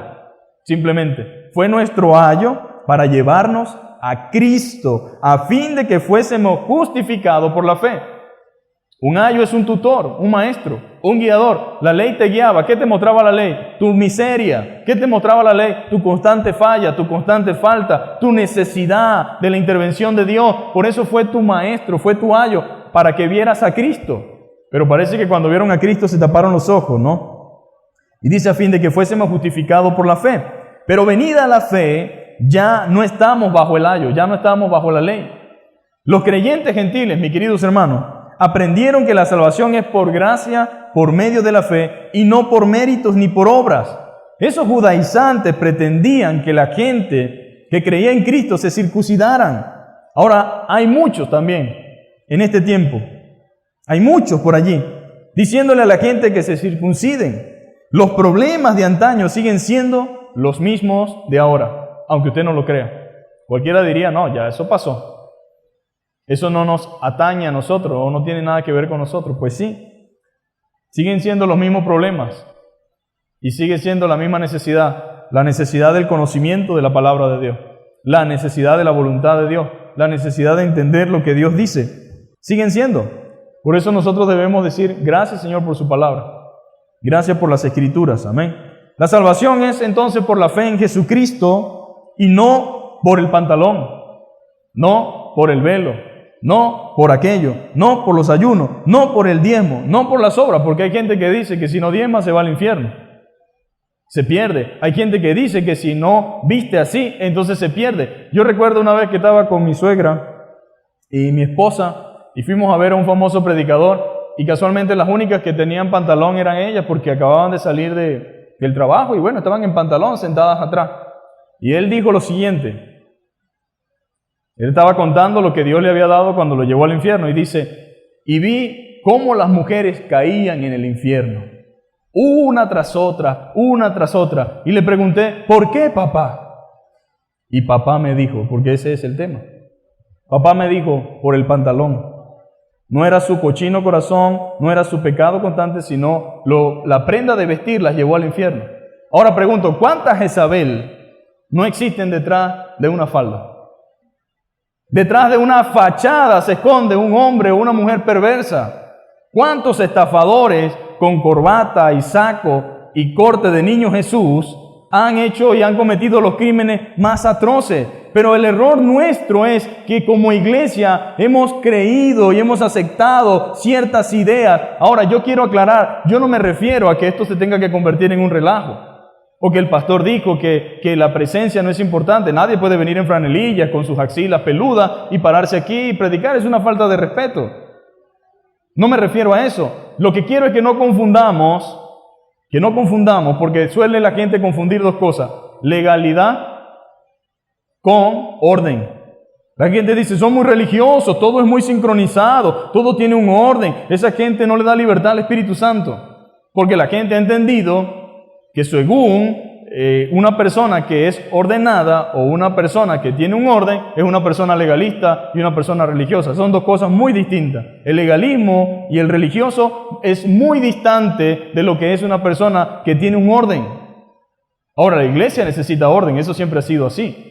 simplemente. Fue nuestro ayo para llevarnos a Cristo, a fin de que fuésemos justificados por la fe. Un ayo es un tutor, un maestro, un guiador. La ley te guiaba. ¿Qué te mostraba la ley? Tu miseria. ¿Qué te mostraba la ley? Tu constante falla, tu constante falta, tu necesidad de la intervención de Dios. Por eso fue tu maestro, fue tu ayo, para que vieras a Cristo. Pero parece que cuando vieron a Cristo se taparon los ojos, ¿no? Y dice a fin de que fuésemos justificados por la fe. Pero venida la fe, ya no estamos bajo el ayo, ya no estamos bajo la ley. Los creyentes gentiles, mis queridos hermanos, aprendieron que la salvación es por gracia, por medio de la fe, y no por méritos ni por obras. Esos judaizantes pretendían que la gente que creía en Cristo se circuncidaran. Ahora, hay muchos también en este tiempo. Hay muchos por allí, diciéndole a la gente que se circunciden. Los problemas de antaño siguen siendo los mismos de ahora, aunque usted no lo crea. Cualquiera diría, no, ya eso pasó. Eso no nos atañe a nosotros o no tiene nada que ver con nosotros. Pues sí, siguen siendo los mismos problemas y sigue siendo la misma necesidad. La necesidad del conocimiento de la palabra de Dios, la necesidad de la voluntad de Dios, la necesidad de entender lo que Dios dice. Siguen siendo. Por eso nosotros debemos decir, gracias Señor por su palabra. Gracias por las Escrituras. Amén. La salvación es entonces por la fe en Jesucristo y no por el pantalón, no por el velo, no por aquello, no por los ayunos, no por el diezmo, no por las obras, porque hay gente que dice que si no diezma se va al infierno. Se pierde. Hay gente que dice que si no viste así, entonces se pierde. Yo recuerdo una vez que estaba con mi suegra y mi esposa, y fuimos a ver a un famoso predicador y casualmente las únicas que tenían pantalón eran ellas porque acababan de salir del trabajo y bueno, estaban en pantalón sentadas atrás. Y él dijo lo siguiente, él estaba contando lo que Dios le había dado cuando lo llevó al infierno y dice, y vi cómo las mujeres caían en el infierno, una tras otra, y le pregunté, ¿por qué, papá? Y papá me dijo, porque ese es el tema, papá me dijo, por el pantalón. No era su cochino corazón, no era su pecado constante, sino la prenda de vestir las llevó al infierno. Ahora pregunto, ¿cuántas Jezabel no existen detrás de una falda? Detrás de una fachada se esconde un hombre o una mujer perversa. ¿Cuántos estafadores con corbata y saco y corte de niño Jesús han hecho y han cometido los crímenes más atroces? Pero el error nuestro es que como iglesia hemos creído y hemos aceptado ciertas ideas. Ahora, yo quiero aclarar, yo no me refiero a que esto se tenga que convertir en un relajo. O que el pastor dijo que la presencia no es importante. Nadie puede venir en franelillas con sus axilas peludas y pararse aquí y predicar. Es una falta de respeto. No me refiero a eso. Lo que quiero es que no confundamos, porque suele la gente confundir dos cosas. Legalidad con orden. La gente dice, son muy religiosos, todo es muy sincronizado, todo tiene un orden. Esa gente no le da libertad al Espíritu Santo, porque la gente ha entendido que según una persona que es ordenada o una persona que tiene un orden, es una persona legalista y una persona religiosa. Son dos cosas muy distintas. El legalismo y el religioso es muy distante de lo que es una persona que tiene un orden. Ahora, la iglesia necesita orden, eso siempre ha sido así.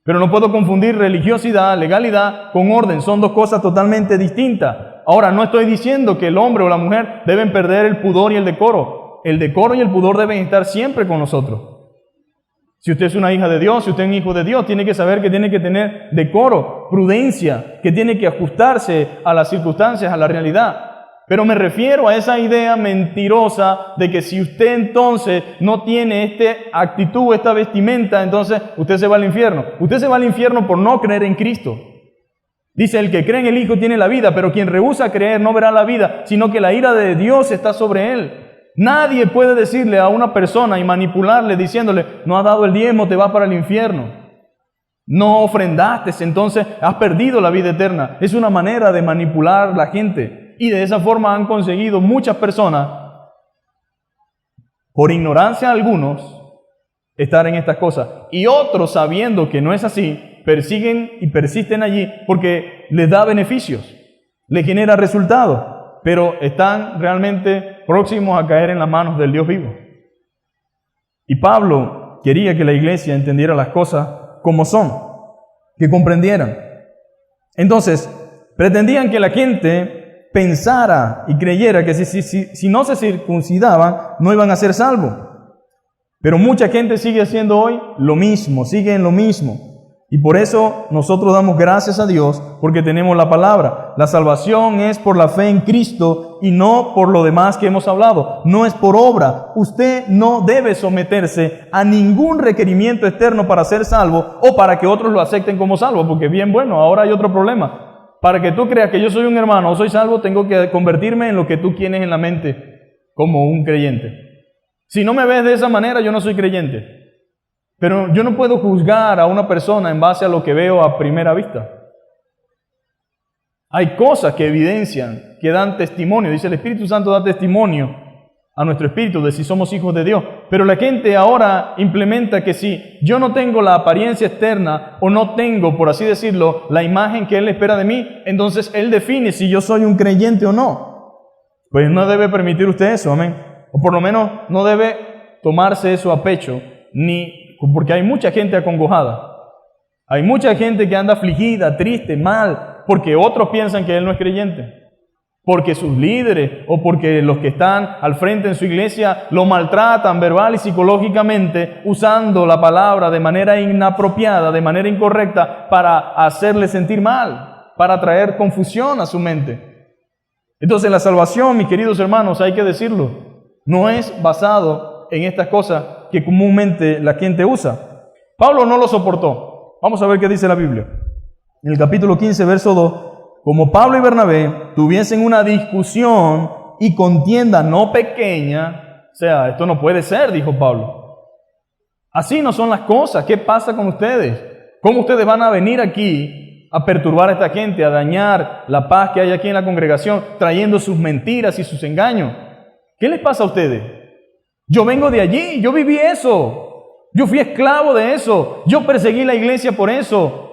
Pero no puedo confundir religiosidad, legalidad con orden. Son dos cosas totalmente distintas. Ahora, no estoy diciendo que el hombre o la mujer deben perder el pudor y el decoro. El decoro y el pudor deben estar siempre con nosotros. Si usted es una hija de Dios, si usted es un hijo de Dios, tiene que saber que tiene que tener decoro, prudencia, que tiene que ajustarse a las circunstancias, a la realidad. Pero me refiero a esa idea mentirosa de que si usted entonces no tiene esta actitud, esta vestimenta, entonces usted se va al infierno. Usted se va al infierno por no creer en Cristo. Dice, el que cree en el Hijo tiene la vida, pero quien rehúsa creer no verá la vida, sino que la ira de Dios está sobre él. Nadie puede decirle a una persona y manipularle diciéndole, no has dado el diezmo, te vas para el infierno. No ofrendaste, entonces has perdido la vida eterna. Es una manera de manipular a la gente. Y de esa forma han conseguido muchas personas, por ignorancia algunos, estar en estas cosas. Y otros, sabiendo que no es así, persiguen y persisten allí porque les da beneficios, les genera resultados, pero están realmente próximos a caer en las manos del Dios vivo. Y Pablo quería que la iglesia entendiera las cosas como son, que comprendieran. Entonces, pretendían que la gente pensara y creyera que si no se circuncidaban, no iban a ser salvos. Pero mucha gente sigue haciendo hoy lo mismo, sigue en lo mismo. Y por eso nosotros damos gracias a Dios porque tenemos la palabra. La salvación es por la fe en Cristo y no por lo demás que hemos hablado. No es por obra. Usted no debe someterse a ningún requerimiento externo para ser salvo o para que otros lo acepten como salvo. Porque bien, bueno, ahora hay otro problema. Para que tú creas que yo soy un hermano o soy salvo, tengo que convertirme en lo que tú tienes en la mente como un creyente. Si no me ves de esa manera, yo no soy creyente. Pero yo no puedo juzgar a una persona en base a lo que veo a primera vista. Hay cosas que evidencian, que dan testimonio. Dice, el Espíritu Santo da testimonio a nuestro espíritu de si somos hijos de Dios. Pero la gente ahora implementa que si yo no tengo la apariencia externa o no tengo, por así decirlo, la imagen que Él espera de mí, entonces Él define si yo soy un creyente o no. Pues no debe permitir usted eso, amén. O por lo menos no debe tomarse eso a pecho, porque hay mucha gente acongojada. Hay mucha gente que anda afligida, triste, mal, porque otros piensan que él no es creyente. Porque sus líderes o porque los que están al frente en su iglesia lo maltratan verbal y psicológicamente usando la palabra de manera inapropiada, de manera incorrecta para hacerle sentir mal, para traer confusión a su mente. Entonces la salvación, mis queridos hermanos, hay que decirlo, no es basado en estas cosas que comúnmente la gente usa. Pablo no lo soportó. Vamos a ver qué dice la Biblia. En el capítulo 15, verso 2, como Pablo y Bernabé tuviesen una discusión y contienda no pequeña, o sea, esto no puede ser, dijo Pablo. Así no son las cosas. ¿Qué pasa con ustedes? ¿Cómo ustedes van a venir aquí a perturbar a esta gente, a dañar la paz que hay aquí en la congregación, trayendo sus mentiras y sus engaños? ¿Qué les pasa a ustedes? Yo vengo de allí, yo viví eso. Yo fui esclavo de eso. Yo perseguí la iglesia por eso.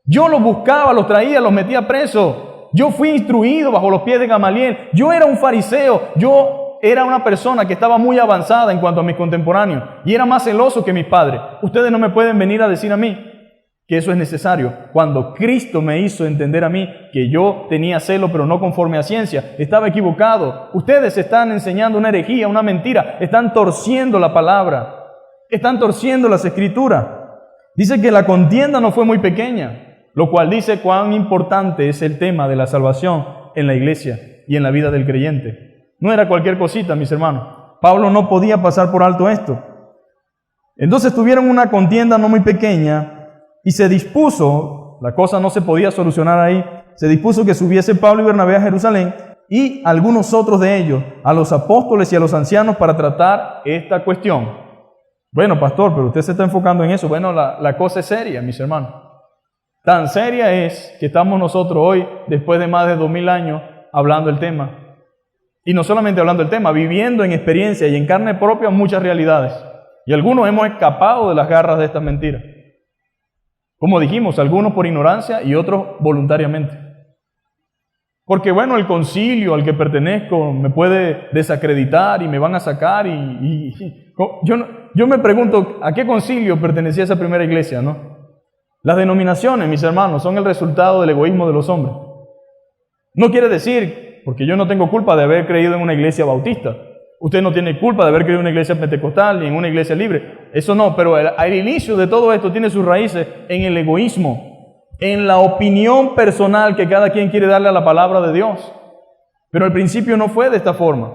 Yo los buscaba, los traía, los metía preso. Yo fui instruido bajo los pies de Gamaliel. Yo era un fariseo. Yo era una persona que estaba muy avanzada en cuanto a mis contemporáneos y era más celoso que mis padres. Ustedes no me pueden venir a decir a mí que eso es necesario. Cuando Cristo me hizo entender a mí que yo tenía celo, pero no conforme a ciencia, estaba equivocado. Ustedes están enseñando una herejía, una mentira. Están torciendo la palabra. Están torciendo las escrituras. Dice que la contienda no fue muy pequeña, lo cual dice cuán importante es el tema de la salvación en la iglesia y en la vida del creyente. No era cualquier cosita, mis hermanos. Pablo no podía pasar por alto esto. Entonces tuvieron una contienda no muy pequeña y se dispuso, la cosa no se podía solucionar ahí, se dispuso que subiese Pablo y Bernabé a Jerusalén y algunos otros de ellos a los apóstoles y a los ancianos para tratar esta cuestión. Bueno, pastor, pero usted se está enfocando en eso. Bueno, la cosa es seria, mis hermanos. Tan seria es que estamos nosotros hoy, después de más de 2000 años, hablando del tema. Y no solamente hablando del tema, viviendo en experiencia y en carne propia muchas realidades. Y algunos hemos escapado de las garras de estas mentiras. Como dijimos, algunos por ignorancia y otros voluntariamente. Porque bueno, el concilio al que pertenezco me puede desacreditar y me van a sacar yo me pregunto, ¿a qué concilio pertenecía esa primera iglesia, no? Las denominaciones, mis hermanos, son el resultado del egoísmo de los hombres. No quiere decir, porque yo no tengo culpa de haber creído en una iglesia bautista. Usted no tiene culpa de haber creído en una iglesia pentecostal ni en una iglesia libre. Eso no, pero el inicio de todo esto tiene sus raíces en el egoísmo, en la opinión personal que cada quien quiere darle a la palabra de Dios. Pero al principio no fue de esta forma.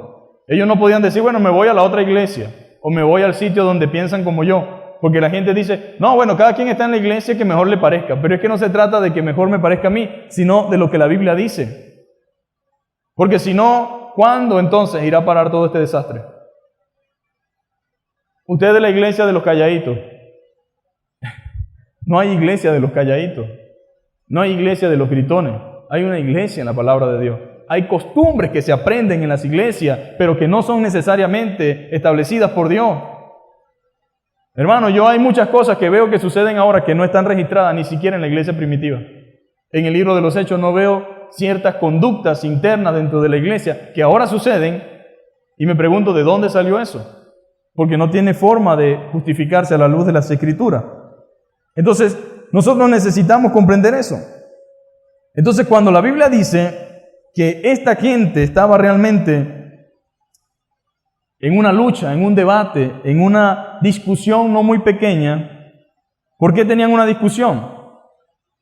Ellos no podían decir, bueno, me voy a la otra iglesia o me voy al sitio donde piensan como yo. Porque la gente dice, no, bueno, cada quien está en la iglesia que mejor le parezca. Pero es que no se trata de que mejor me parezca a mí, sino de lo que la Biblia dice. Porque si no, ¿cuándo entonces irá a parar todo este desastre? Usted es de la iglesia de los calladitos. No hay iglesia de los calladitos. No hay iglesia de los gritones. Hay una iglesia en la palabra de Dios. Hay costumbres que se aprenden en las iglesias, pero que no son necesariamente establecidas por Dios. Hermano, yo hay muchas cosas que veo que suceden ahora que no están registradas ni siquiera en la iglesia primitiva. En el libro de los Hechos no veo ciertas conductas internas dentro de la iglesia que ahora suceden y me pregunto ¿de dónde salió eso? Porque no tiene forma de justificarse a la luz de las Escrituras. Entonces, nosotros necesitamos comprender eso. Entonces, cuando la Biblia dice que esta gente estaba realmente en una lucha, en un debate, en una discusión no muy pequeña, ¿por qué tenían una discusión?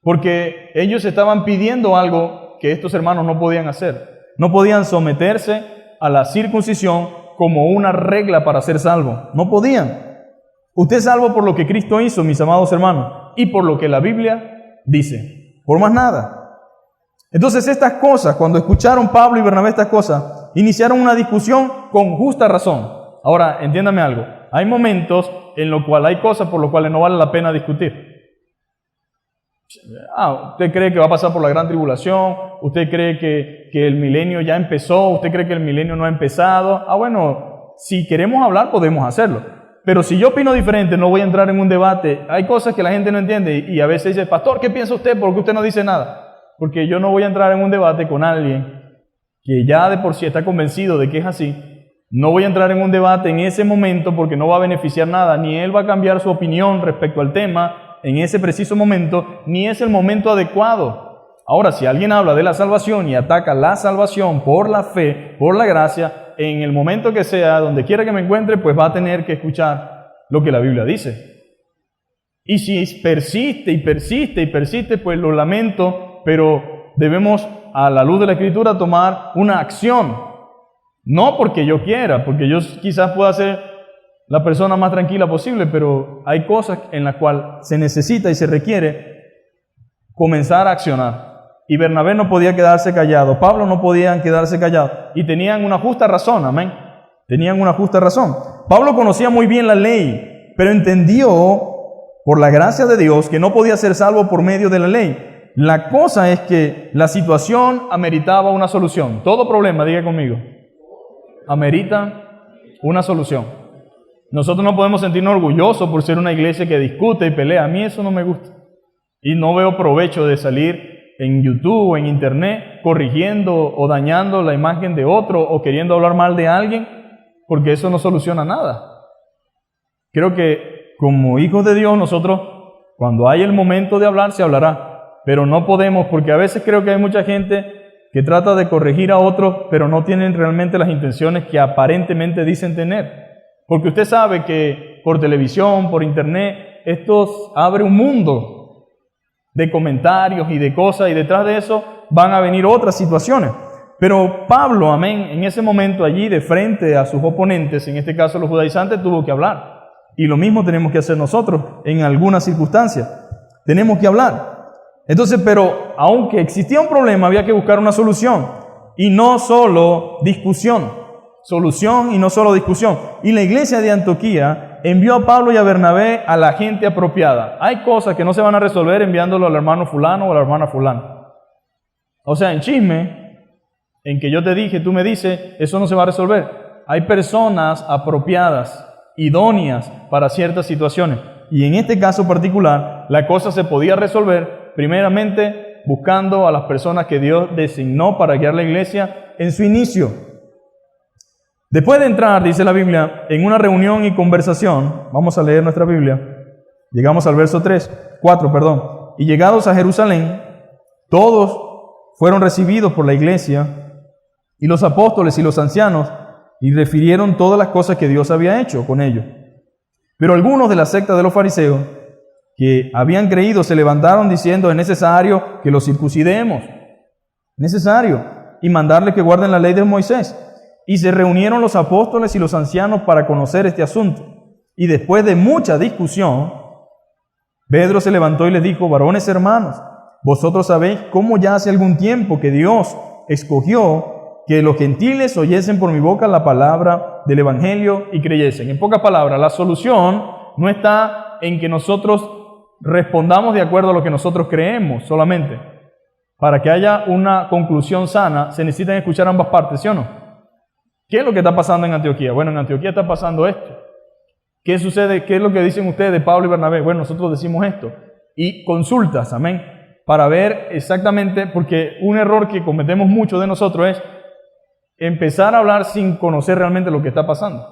Porque ellos estaban pidiendo algo que estos hermanos no podían hacer. No podían someterse a la circuncisión como una regla para ser salvo. No podían. Usted es salvo por lo que Cristo hizo, mis amados hermanos, y por lo que la Biblia dice. Por más nada. Entonces estas cosas, cuando escucharon Pablo y Bernabé estas cosas, iniciaron una discusión con justa razón. Ahora, entiéndame algo. Hay momentos en los cuales hay cosas por las cuales no vale la pena discutir. ¿Usted cree que va a pasar por la gran tribulación? ¿Usted cree que el milenio ya empezó? ¿Usted cree que el milenio no ha empezado? Bueno, si queremos hablar podemos hacerlo. Pero si yo opino diferente, no voy a entrar en un debate. Hay cosas que la gente no entiende y a veces dice, pastor, ¿qué piensa usted? ¿Por qué usted no dice nada? Porque yo no voy a entrar en un debate con alguien que ya de por sí está convencido de que es así. No voy a entrar en un debate en ese momento porque no va a beneficiar nada, ni él va a cambiar su opinión respecto al tema en ese preciso momento, ni es el momento adecuado. Ahora, si alguien habla de la salvación y ataca la salvación por la fe, por la gracia, en el momento que sea, donde quiera que me encuentre, pues va a tener que escuchar lo que la Biblia dice. Y si persiste y persiste y persiste, pues lo lamento, pero debemos, a la luz de la Escritura, tomar una acción. No porque yo quiera, porque yo quizás pueda ser la persona más tranquila posible, pero hay cosas en las cuales se necesita y se requiere comenzar a accionar. y Bernabé no podía quedarse callado, Pablo no podían quedarse callados, y tenían una justa razón, amén. Tenían una justa razón. Pablo conocía muy bien la ley, pero entendió por la gracia de Dios que no podía ser salvo por medio de la ley. La cosa es que la situación ameritaba una solución. Todo problema, diga conmigo, amerita una solución. Nosotros no podemos sentirnos orgullosos por ser una iglesia que discute y pelea. A mí eso no me gusta. Y no veo provecho de salir en YouTube o en Internet corrigiendo o dañando la imagen de otro o queriendo hablar mal de alguien, porque eso no soluciona nada. Creo que como hijos de Dios nosotros, cuando hay el momento de hablar, se hablará. Pero no podemos, porque a veces creo que hay mucha gente que trata de corregir a otros, pero no tienen realmente las intenciones que aparentemente dicen tener. Porque usted sabe que por televisión, por Internet, esto abre un mundo de comentarios y de cosas, y detrás de eso van a venir otras situaciones. Pero Pablo, amén, en ese momento allí de frente a sus oponentes, en este caso los judaizantes, tuvo que hablar. Y lo mismo tenemos que hacer nosotros en algunas circunstancias. Tenemos que hablar. Entonces, pero aunque existía un problema, había que buscar una solución. Y no solo discusión. Solución y no solo discusión. Y la iglesia de Antioquía envió a Pablo y a Bernabé a la gente apropiada. Hay cosas que no se van a resolver enviándolo al hermano fulano o a la hermana fulana. O sea, en chisme, en que yo te dije, tú me dices, eso no se va a resolver. Hay personas apropiadas, idóneas para ciertas situaciones. Y en este caso particular, la cosa se podía resolver primeramente buscando a las personas que Dios designó para guiar la iglesia en su inicio. Después de entrar, dice la Biblia, en una reunión y conversación, vamos a leer nuestra Biblia, llegamos al verso 4, y llegados a Jerusalén, todos fueron recibidos por la iglesia y los apóstoles y los ancianos, y refirieron todas las cosas que Dios había hecho con ellos. Pero algunos de la secta de los fariseos, que habían creído, se levantaron diciendo, es necesario que los circuncidemos, necesario, y mandarle que guarden la ley de Moisés. Y se reunieron los apóstoles y los ancianos para conocer este asunto. Y después de mucha discusión, Pedro se levantó y les dijo, varones hermanos, vosotros sabéis cómo ya hace algún tiempo que Dios escogió que los gentiles oyesen por mi boca la palabra del evangelio y creyesen. En pocas palabras, la solución no está en que nosotros respondamos de acuerdo a lo que nosotros creemos solamente. Para que haya una conclusión sana, se necesitan escuchar ambas partes, ¿sí o no? ¿Qué es lo que está pasando en Antioquía? Bueno, en Antioquía está pasando esto. ¿Qué sucede? ¿Qué es lo que dicen ustedes de Pablo y Bernabé? Bueno, nosotros decimos esto. Y consultas, amén, para ver exactamente, porque un error que cometemos muchos de nosotros es empezar a hablar sin conocer realmente lo que está pasando.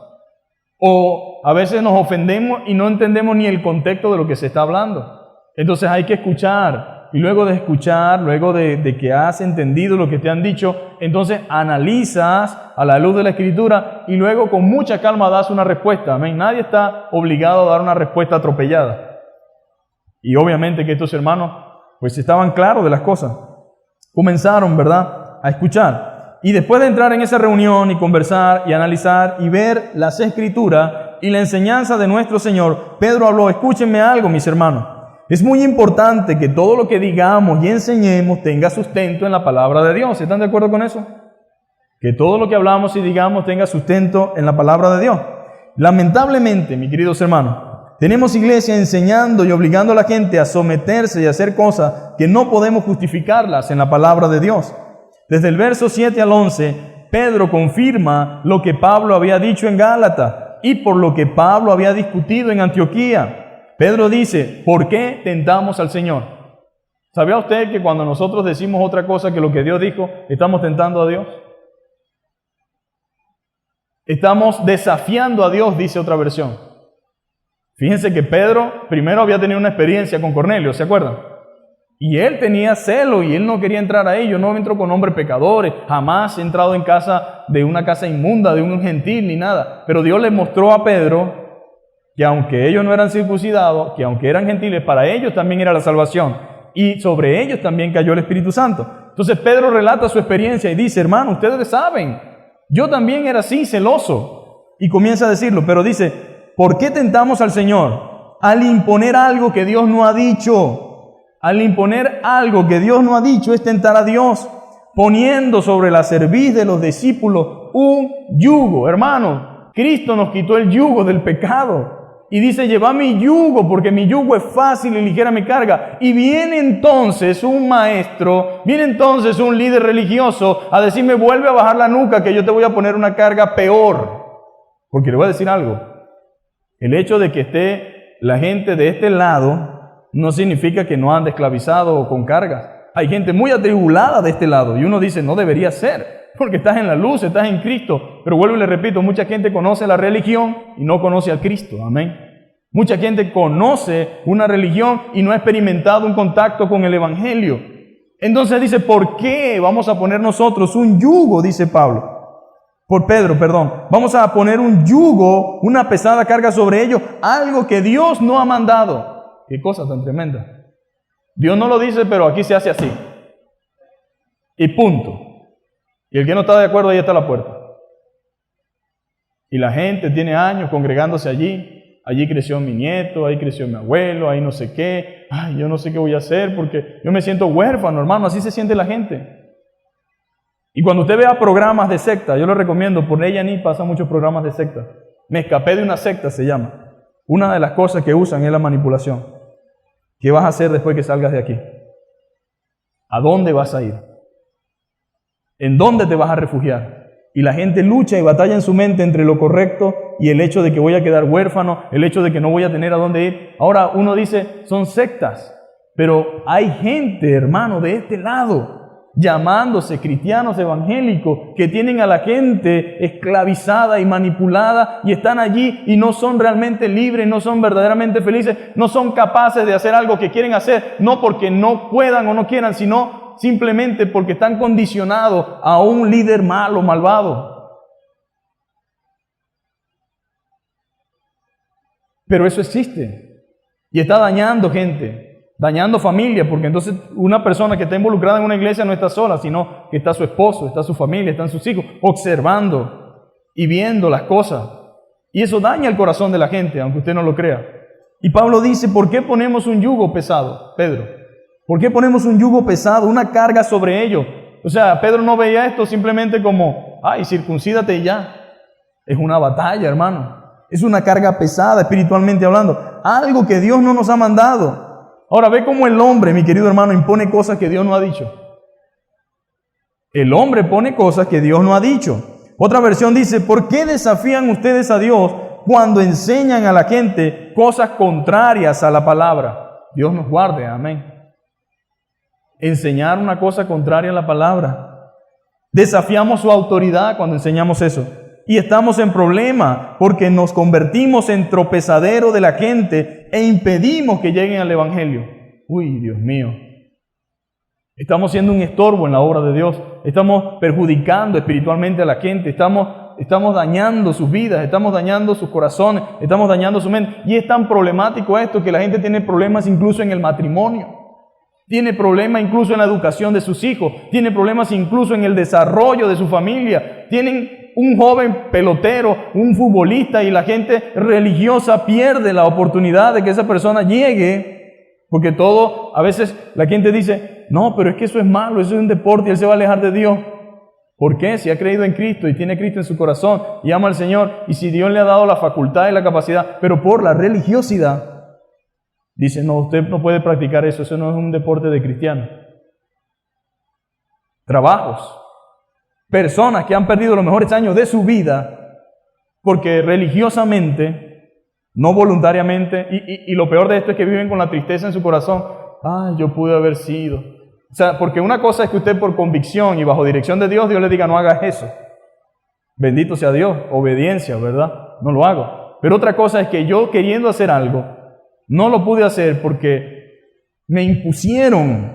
O a veces nos ofendemos y no entendemos ni el contexto de lo que se está hablando. Entonces hay que escuchar. Y luego de escuchar, luego de que has entendido lo que te han dicho, entonces analizas a la luz de la Escritura y luego con mucha calma das una respuesta. Amén. Nadie está obligado a dar una respuesta atropellada. Y obviamente que estos hermanos pues estaban claros de las cosas. Comenzaron, ¿verdad?, a escuchar. Y después de entrar en esa reunión y conversar y analizar y ver las Escrituras y la enseñanza de nuestro Señor, Pedro habló, escúchenme algo, mis hermanos. Es muy importante que todo lo que digamos y enseñemos tenga sustento en la palabra de Dios. ¿Están de acuerdo con eso? Que todo lo que hablamos y digamos tenga sustento en la palabra de Dios. Lamentablemente, mis queridos hermanos, tenemos iglesia enseñando y obligando a la gente a someterse y a hacer cosas que no podemos justificarlas en la palabra de Dios. Desde el verso 7 al 11, Pedro confirma lo que Pablo había dicho en Gálatas y por lo que Pablo había discutido en Antioquía. Pedro dice, ¿por qué tentamos al Señor? ¿Sabía usted que cuando nosotros decimos otra cosa que lo que Dios dijo, estamos tentando a Dios? Estamos desafiando a Dios, dice otra versión. Fíjense que Pedro primero había tenido una experiencia con Cornelio, ¿se acuerdan? Y él tenía celo y él no quería entrar a ellos, no entró con hombres pecadores, jamás ha entrado en casa de una casa inmunda, de un gentil ni nada. Pero Dios le mostró a Pedro que aunque ellos no eran circuncidados, que aunque eran gentiles, para ellos también era la salvación. Y sobre ellos también cayó el Espíritu Santo. Entonces Pedro relata su experiencia y dice, hermano, ustedes saben, yo también era así, celoso. Y comienza a decirlo, pero dice, ¿por qué tentamos al Señor? Al imponer algo que Dios no ha dicho. al imponer algo que Dios no ha dicho, es tentar a Dios, poniendo sobre la cerviz de los discípulos un yugo. Hermano, Cristo nos quitó el yugo del pecado. Y dice, llevad mi yugo, porque mi yugo es fácil y ligera mi carga. Y viene entonces un maestro, viene entonces un líder religioso a decirme, vuelve a bajar la nuca, que yo te voy a poner una carga peor. Porque le voy a decir algo. El hecho de que esté la gente de este lado no significa que no ande esclavizado o con cargas. Hay gente muy atribulada de este lado y uno dice, no debería ser. Porque estás en la luz, estás en Cristo. Pero vuelvo y le repito, mucha gente conoce la religión y no conoce a Cristo. Amén. Mucha gente conoce una religión y no ha experimentado un contacto con el Evangelio. Entonces dice, ¿por qué vamos a poner nosotros un yugo? Dice Pedro, vamos a poner un yugo, una pesada carga sobre ellos, algo que Dios no ha mandado. Qué cosa tan tremenda. Dios no lo dice, pero aquí se hace así. Y punto. Y el que no está de acuerdo, ahí está la puerta. Y la gente tiene años congregándose allí. Allí creció mi nieto, ahí creció mi abuelo, ahí no sé qué. Ay, yo no sé qué voy a hacer porque yo me siento huérfano, hermano. Así se siente la gente. Y cuando usted vea programas de secta, yo le recomiendo, por ella ni pasan muchos programas de secta. Me escapé de una secta, se llama. Una de las cosas que usan es la manipulación. ¿Qué vas a hacer después que salgas de aquí? ¿A dónde vas a ir? ¿En dónde te vas a refugiar? Y la gente lucha y batalla en su mente entre lo correcto y el hecho de que voy a quedar huérfano, el hecho de que no voy a tener a dónde ir. Ahora uno dice, son sectas, pero hay gente, hermano, de este lado, llamándose cristianos evangélicos, que tienen a la gente esclavizada y manipulada y están allí y no son realmente libres, no son verdaderamente felices, no son capaces de hacer algo que quieren hacer, no porque no puedan o no quieran, sino simplemente porque están condicionados a un líder malo, malvado. Pero eso existe y está dañando gente, dañando familia, porque entonces una persona que está involucrada en una iglesia no está sola, sino que está su esposo, está su familia, están sus hijos, observando y viendo las cosas. Y eso daña el corazón de la gente, aunque usted no lo crea. Y Pablo dice, ¿por qué ponemos un yugo pesado, Pedro? ¿Por qué ponemos un yugo pesado, una carga sobre ellos? O sea, Pedro no veía esto simplemente como, ay, circuncídate y ya. Es una batalla, hermano. Es una carga pesada, espiritualmente hablando. Algo que Dios no nos ha mandado. Ahora, ve cómo el hombre, mi querido hermano, impone cosas que Dios no ha dicho. El hombre pone cosas que Dios no ha dicho. Otra versión dice, ¿por qué desafían ustedes a Dios cuando enseñan a la gente cosas contrarias a la palabra? Dios nos guarde, amén. Enseñar una cosa contraria a la palabra. Desafiamos su autoridad cuando enseñamos eso. Y estamos en problema porque nos convertimos en tropezadero de la gente e impedimos que lleguen al Evangelio. Uy, Dios mío. Estamos siendo un estorbo en la obra de Dios. Estamos perjudicando espiritualmente a la gente. Estamos dañando sus vidas, estamos dañando sus corazones, estamos dañando su mente. Y es tan problemático esto que la gente tiene problemas incluso en el matrimonio. Tiene problemas incluso en la educación de sus hijos. Tiene problemas incluso en el desarrollo de su familia. Tienen un joven pelotero, un futbolista, y la gente religiosa pierde la oportunidad de que esa persona llegue. Porque todo, a veces la gente dice, no, pero es que eso es malo, eso es un deporte y él se va a alejar de Dios. ¿Por qué? Si ha creído en Cristo y tiene a Cristo en su corazón y ama al Señor, y si Dios le ha dado la facultad y la capacidad, pero por la religiosidad, dice, no, usted no puede practicar eso, eso no es un deporte de cristiano. Trabajos, personas que han perdido los mejores años de su vida porque religiosamente, no voluntariamente, y lo peor de esto es que viven con la tristeza en su corazón. Ay, yo pude haber sido. O sea, porque una cosa es que usted por convicción y bajo dirección de Dios, Dios le diga, no hagas eso. Bendito sea Dios, obediencia, ¿verdad? No lo hago. Pero otra cosa es que yo queriendo hacer algo, no lo pude hacer porque me impusieron,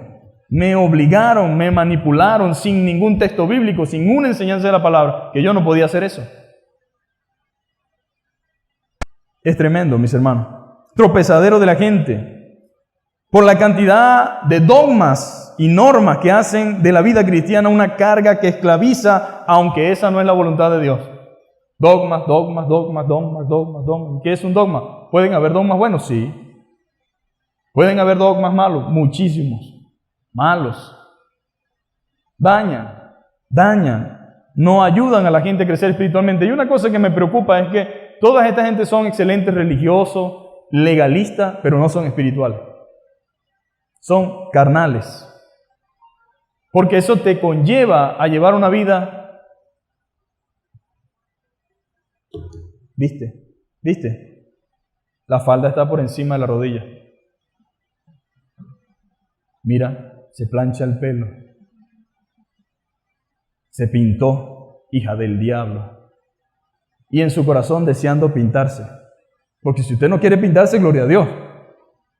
me obligaron, me manipularon sin ningún texto bíblico, sin una enseñanza de la palabra, que yo no podía hacer eso. Es tremendo, mis hermanos. Tropezadero de la gente. Por la cantidad de dogmas y normas que hacen de la vida cristiana una carga que esclaviza, aunque esa no es la voluntad de Dios. Dogmas, dogmas, dogmas, dogmas, dogmas, dogmas. ¿Qué es un dogma? ¿Pueden haber dogmas buenos? Sí. Pueden haber dogmas malos, muchísimos, malos. Dañan, no ayudan a la gente a crecer espiritualmente. Y una cosa que me preocupa es que toda esta gente son excelentes religiosos, legalistas, pero no son espirituales. Son carnales. Porque eso te conlleva a llevar una vida. ¿Viste? La falda está por encima de la rodilla. Mira, se plancha el pelo. Se pintó, hija del diablo. Y en su corazón deseando pintarse. Porque si usted no quiere pintarse, gloria a Dios.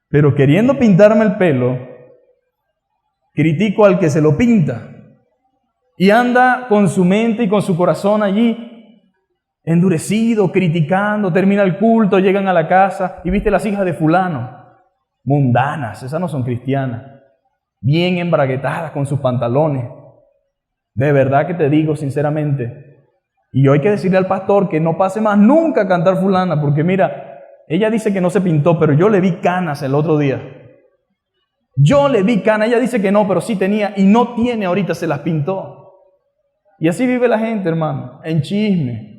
Pero queriendo pintarme el pelo, critico al que se lo pinta. Y anda con su mente y con su corazón allí endurecido, criticando, termina el culto, llegan a la casa y viste las hijas de fulano, mundanas, esas no son cristianas, bien embraguetadas con sus pantalones. De verdad que te digo sinceramente, y hoy hay que decirle al pastor que no pase más nunca a cantar fulana, porque mira, ella dice que no se pintó, pero yo le vi canas el otro día. Yo le vi canas, ella dice que no, pero sí tenía y no tiene ahorita, se las pintó. Y así vive la gente, hermano, en chisme,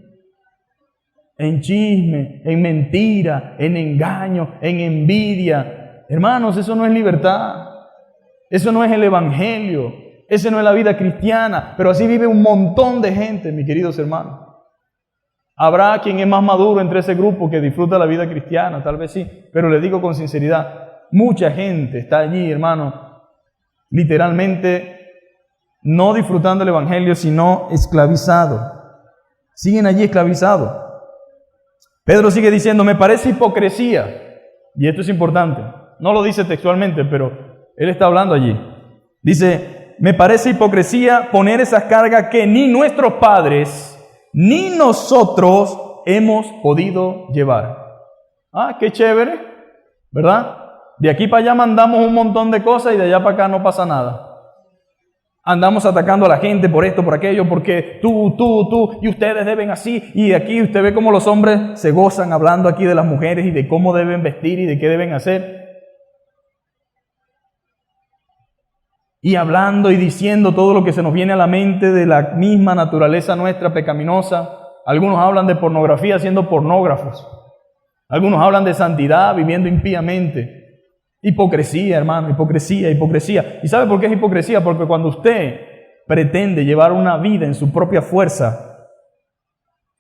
en mentira, en engaño, en envidia. Hermanos, eso no es libertad. Eso no es el evangelio. Esa no es la vida cristiana. Pero así vive un montón de gente, mis queridos hermanos. Habrá quien es más maduro entre ese grupo que disfruta la vida cristiana, tal vez sí. Pero le digo con sinceridad, mucha gente está allí, hermano, literalmente no disfrutando el evangelio, sino esclavizado. Siguen allí esclavizados. Pedro sigue diciendo, me parece hipocresía, y esto es importante, no lo dice textualmente, pero él está hablando allí. Dice, me parece hipocresía poner esas cargas que ni nuestros padres, ni nosotros hemos podido llevar. Ah, qué chévere, ¿verdad? De aquí para allá mandamos un montón de cosas y de allá para acá no pasa nada. Andamos atacando a la gente por esto, por aquello, porque tú, y ustedes deben así. Y aquí usted ve cómo los hombres se gozan hablando aquí de las mujeres y de cómo deben vestir y de qué deben hacer. Y hablando y diciendo todo lo que se nos viene a la mente de la misma naturaleza nuestra pecaminosa. Algunos hablan de pornografía siendo pornógrafos. Algunos hablan de santidad viviendo impíamente. Hipocresía, hermano, hipocresía. ¿Y sabe por qué es hipocresía? Porque cuando usted pretende llevar una vida en su propia fuerza,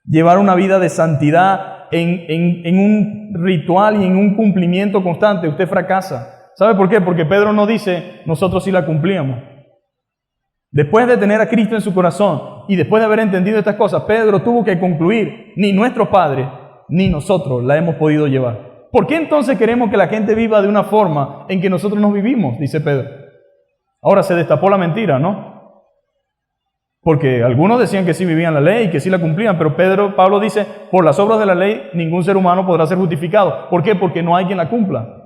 llevar una vida de santidad en un ritual y en un cumplimiento constante, usted fracasa. ¿Sabe por qué? Porque Pedro no dice, nosotros sí la cumplíamos. Después de tener a Cristo en su corazón y después de haber entendido estas cosas, Pedro tuvo que concluir, ni nuestros padres ni nosotros la hemos podido llevar. ¿Por qué entonces queremos que la gente viva de una forma en que nosotros no vivimos? Dice Pedro. Ahora se destapó la mentira, ¿no? Porque algunos decían que sí vivían la ley, que sí la cumplían, pero Pablo dice, por las obras de la ley ningún ser humano podrá ser justificado. ¿Por qué? Porque no hay quien la cumpla.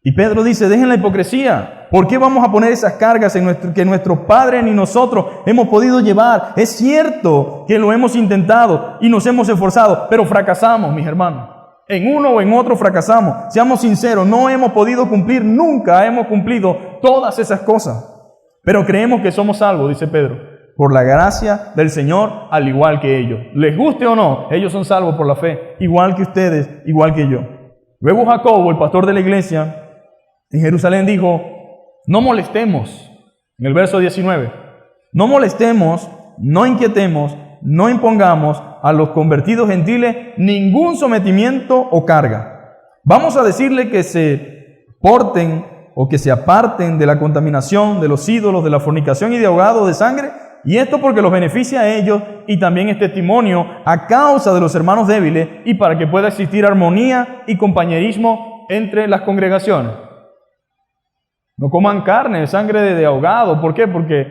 Y Pedro dice, dejen la hipocresía. ¿Por qué vamos a poner esas cargas que nuestros padres ni nosotros hemos podido llevar? Es cierto que lo hemos intentado y nos hemos esforzado, pero fracasamos, mis hermanos. En uno o en otro fracasamos. Seamos sinceros, no hemos podido cumplir, nunca hemos cumplido todas esas cosas. Pero creemos que somos salvos, dice Pedro, por la gracia del Señor, al igual que ellos. Les guste o no, ellos son salvos por la fe, igual que ustedes, igual que yo. Luego Jacobo, el pastor de la iglesia en Jerusalén, dijo, no molestemos, en el verso 19, no molestemos, no inquietemos, no impongamos a los convertidos gentiles ningún sometimiento o carga. Vamos a decirle que se porten o que se aparten de la contaminación, de los ídolos, de la fornicación y de ahogado de sangre, y esto porque los beneficia a ellos y también es testimonio a causa de los hermanos débiles y para que pueda existir armonía y compañerismo entre las congregaciones. No coman carne, sangre de ahogado. ¿Por qué? Porque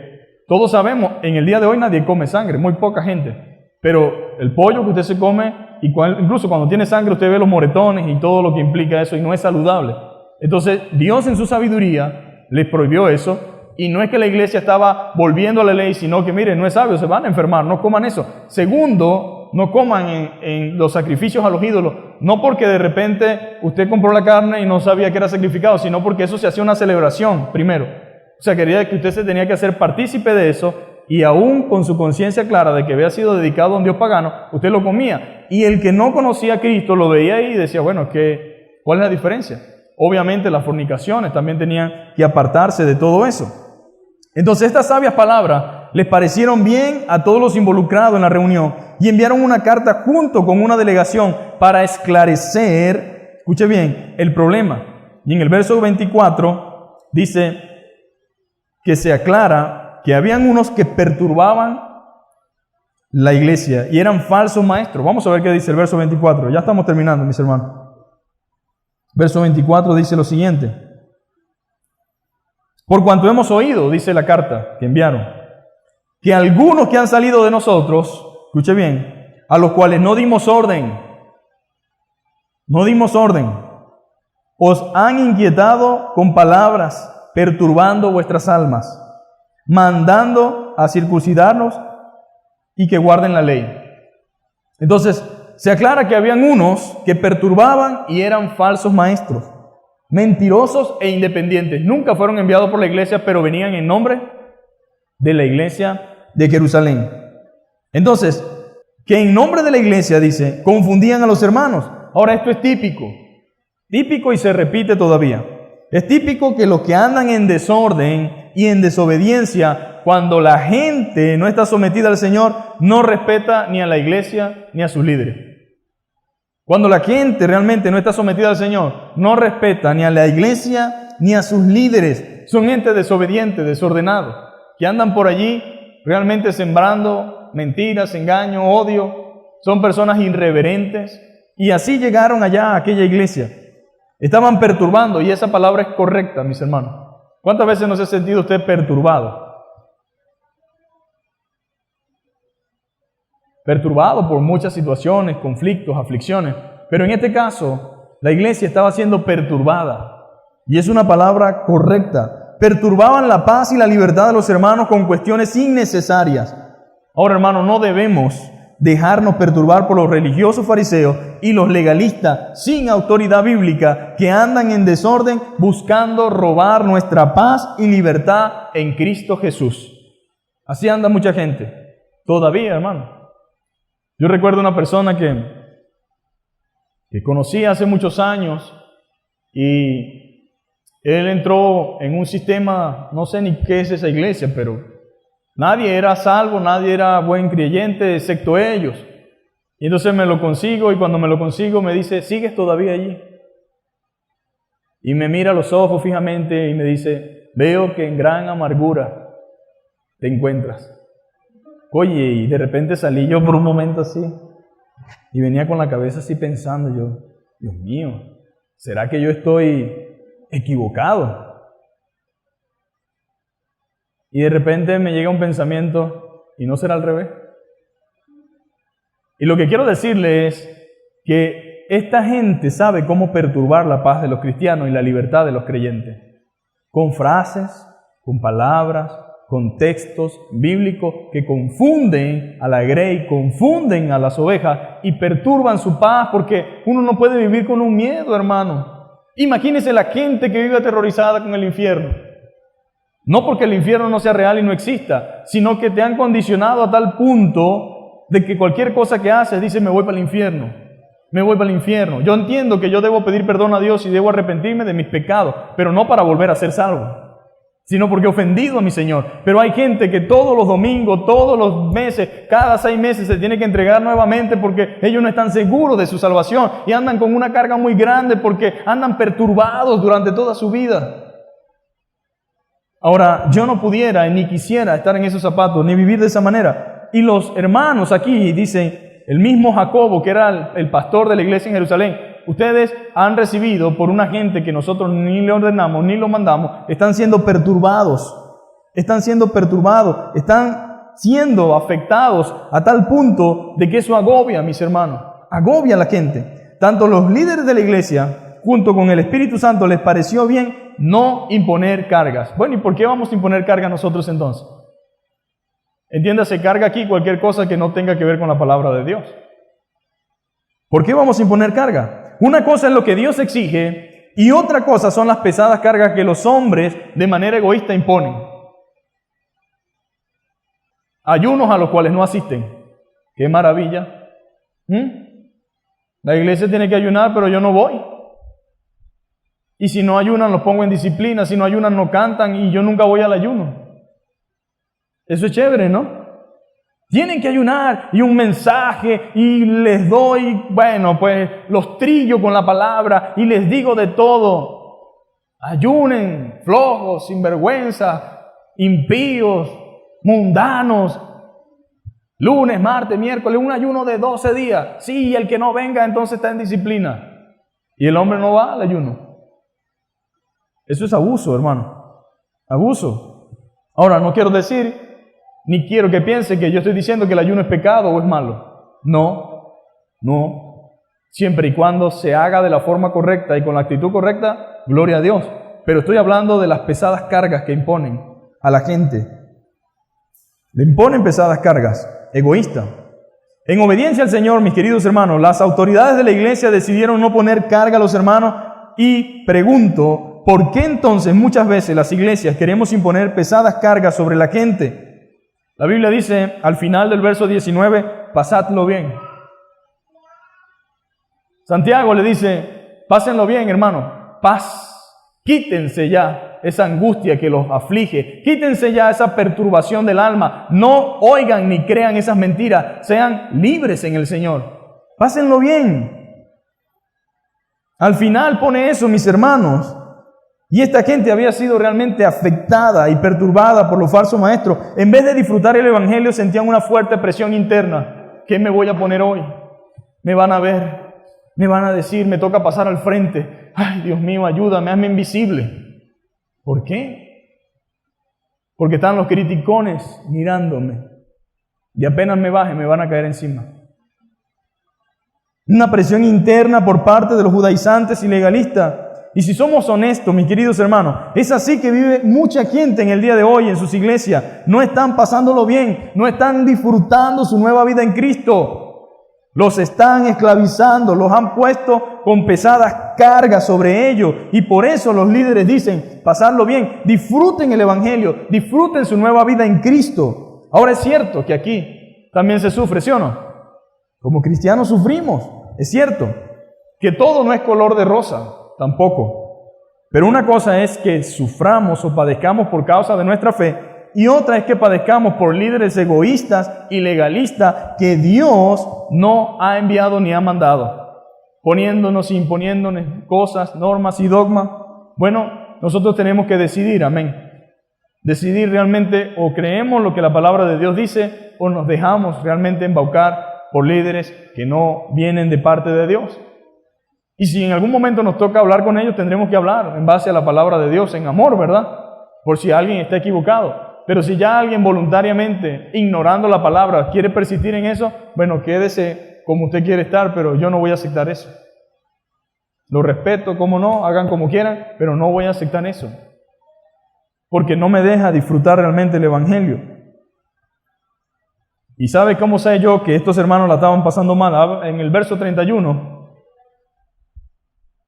todos sabemos, en el día de hoy nadie come sangre, muy poca gente. Pero el pollo que usted se come, incluso cuando tiene sangre usted ve los moretones y todo lo que implica eso y no es saludable. Entonces Dios en su sabiduría les prohibió eso y no es que la iglesia estaba volviendo a la ley, sino que miren, no es sabio, se van a enfermar, no coman eso. Segundo, no coman en los sacrificios a los ídolos, no porque de repente usted compró la carne y no sabía que era sacrificado, sino porque eso se hacía una celebración primero. O sea, quería que usted se tenía que hacer partícipe de eso, y aún con su conciencia clara de que había sido dedicado a un Dios pagano, usted lo comía. Y el que no conocía a Cristo lo veía ahí y decía, bueno, ¿cuál es la diferencia? Obviamente las fornicaciones también tenían que apartarse de todo eso. Entonces estas sabias palabras les parecieron bien a todos los involucrados en la reunión y enviaron una carta junto con una delegación para esclarecer, escuche bien, el problema. Y en el verso 24 dice que se aclara que habían unos que perturbaban la iglesia y eran falsos maestros. Vamos a ver qué dice el verso 24. Ya estamos terminando, mis hermanos. Verso 24 dice lo siguiente. Por cuanto hemos oído, dice la carta que enviaron, que algunos que han salido de nosotros, escuche bien, a los cuales no dimos orden, os han inquietado con palabras, perturbando vuestras almas, mandando a circuncidarnos y que guarden la ley. Entonces, se aclara que habían unos que perturbaban y eran falsos maestros, mentirosos e independientes. Nunca fueron enviados por la iglesia, pero venían en nombre de la iglesia de Jerusalén. Entonces, que en nombre de la iglesia, dice, confundían a los hermanos. Ahora, esto es típico y se repite todavía. Es típico que los que andan en desorden y en desobediencia, cuando la gente no está sometida al Señor, no respeta ni a la iglesia ni a sus líderes. Cuando la gente realmente no está sometida al Señor, no respeta ni a la iglesia ni a sus líderes. Son gente desobediente, desordenado, que andan por allí realmente sembrando mentiras, engaño, odio. Son personas irreverentes. Y así llegaron allá a aquella iglesia. Estaban perturbando, y esa palabra es correcta, mis hermanos. ¿Cuántas veces no se ha sentido usted perturbado? Perturbado por muchas situaciones, conflictos, aflicciones. Pero en este caso, la iglesia estaba siendo perturbada. Y es una palabra correcta. Perturbaban la paz y la libertad de los hermanos con cuestiones innecesarias. Ahora, hermanos, no debemos dejarnos perturbar por los religiosos fariseos y los legalistas sin autoridad bíblica que andan en desorden buscando robar nuestra paz y libertad en Cristo Jesús. Así anda mucha gente. Todavía, hermano. Yo recuerdo una persona que conocí hace muchos años y él entró en un sistema, no sé ni qué es esa iglesia, pero nadie era salvo, nadie era buen creyente, excepto ellos. Y entonces me lo consigo, y cuando me lo consigo me dice, ¿sigues todavía allí? Y me mira a los ojos fijamente y me dice, veo que en gran amargura te encuentras. Oye, y de repente salí yo por un momento así, y venía con la cabeza así pensando yo, Dios mío, ¿será que yo estoy equivocado? Y de repente me llega un pensamiento, ¿y no será al revés? Y lo que quiero decirle es que esta gente sabe cómo perturbar la paz de los cristianos y la libertad de los creyentes. Con frases, con palabras, con textos bíblicos que confunden a la grey, confunden a las ovejas y perturban su paz, porque uno no puede vivir con un miedo, hermano. Imagínese la gente que vive aterrorizada con el infierno. No porque el infierno no sea real y no exista, sino que te han condicionado a tal punto de que cualquier cosa que haces dice, me voy para el infierno, me voy para el infierno. Yo entiendo que yo debo pedir perdón a Dios y debo arrepentirme de mis pecados, pero no para volver a ser salvo, sino porque he ofendido a mi Señor. Pero hay gente que todos los domingos, todos los meses, cada 6 meses se tiene que entregar nuevamente porque ellos no están seguros de su salvación y andan con una carga muy grande porque andan perturbados durante toda su vida. Ahora, yo no pudiera ni quisiera estar en esos zapatos ni vivir de esa manera. Y los hermanos aquí dicen, el mismo Jacobo, que era el pastor de la iglesia en Jerusalén, ustedes han recibido por una gente que nosotros ni le ordenamos ni lo mandamos, están siendo perturbados, están siendo afectados a tal punto de que eso agobia, mis hermanos, agobia a la gente. Tanto los líderes de la iglesia, junto con el Espíritu Santo, les pareció bien no imponer cargas. Bueno, ¿y por qué vamos a imponer cargas nosotros entonces? Entiéndase, carga aquí cualquier cosa que no tenga que ver con la palabra de Dios. ¿Por qué vamos a imponer carga? Una cosa es lo que Dios exige y otra cosa son las pesadas cargas que los hombres de manera egoísta imponen. Ayunos a los cuales no asisten. ¡Qué maravilla! La iglesia tiene que ayunar, pero yo no voy. Y si no ayunan, los pongo en disciplina. Si no ayunan, no cantan y yo nunca voy al ayuno. Eso es chévere, ¿no? Tienen que ayunar y un mensaje y les doy, bueno, pues los trillo con la palabra y les digo de todo. Ayunen, flojos, sinvergüenza, impíos, mundanos. Lunes, martes, miércoles, un ayuno de 12 días. Sí, el que no venga entonces está en disciplina. Y el hombre no va al ayuno. Eso es abuso, hermano. Abuso. Ahora, no quiero decir, ni quiero que piense que yo estoy diciendo que el ayuno es pecado o es malo. No. Siempre y cuando se haga de la forma correcta y con la actitud correcta, gloria a Dios. Pero estoy hablando de las pesadas cargas que imponen a la gente. Le imponen pesadas cargas. Egoísta. En obediencia al Señor, mis queridos hermanos, las autoridades de la iglesia decidieron no poner carga a los hermanos y pregunto, ¿por qué entonces muchas veces las iglesias queremos imponer pesadas cargas sobre la gente? La Biblia dice al final del verso 19, pasadlo bien. Santiago le dice, pásenlo bien, hermano, paz. Quítense ya esa angustia que los aflige. Quítense ya esa perturbación del alma. No oigan ni crean esas mentiras. Sean libres en el Señor. Pásenlo bien. Al final pone eso, mis hermanos. Y esta gente había sido realmente afectada y perturbada por los falsos maestros. En vez de disfrutar el evangelio, sentían una fuerte presión interna. ¿Qué me voy a poner hoy? Me van a ver. Me van a decir, me toca pasar al frente. Ay, Dios mío, ayúdame, hazme invisible. ¿Por qué? Porque están los criticones mirándome. Y apenas me baje, me van a caer encima. Una presión interna por parte de los judaizantes y legalistas. Y si somos honestos, mis queridos hermanos, es así que vive mucha gente en el día de hoy en sus iglesias. No están pasándolo bien, no están disfrutando su nueva vida en Cristo. Los están esclavizando, los han puesto con pesadas cargas sobre ellos. Y por eso los líderes dicen, pasarlo bien, disfruten el evangelio, disfruten su nueva vida en Cristo. Ahora es cierto que aquí también se sufre, ¿sí o no? Como cristianos sufrimos, es cierto. Que todo no es color de rosa, tampoco. Pero una cosa es que suframos o padezcamos por causa de nuestra fe. Y otra es que padezcamos por líderes egoístas y legalistas que Dios no ha enviado ni ha mandado, poniéndonos e imponiéndonos cosas, normas y dogmas. Bueno, nosotros tenemos que decidir, amén. Decidir realmente o creemos lo que la palabra de Dios dice o nos dejamos realmente embaucar por líderes que no vienen de parte de Dios. Y si en algún momento nos toca hablar con ellos, tendremos que hablar en base a la palabra de Dios, en amor, ¿verdad? Por si alguien está equivocado. Pero si ya alguien voluntariamente, ignorando la palabra, quiere persistir en eso, bueno, quédese como usted quiere estar, pero yo no voy a aceptar eso. Lo respeto, como no, hagan como quieran, pero no voy a aceptar eso. Porque no me deja disfrutar realmente el evangelio. ¿Y sabe cómo sé yo que estos hermanos la estaban pasando mal? En el verso 31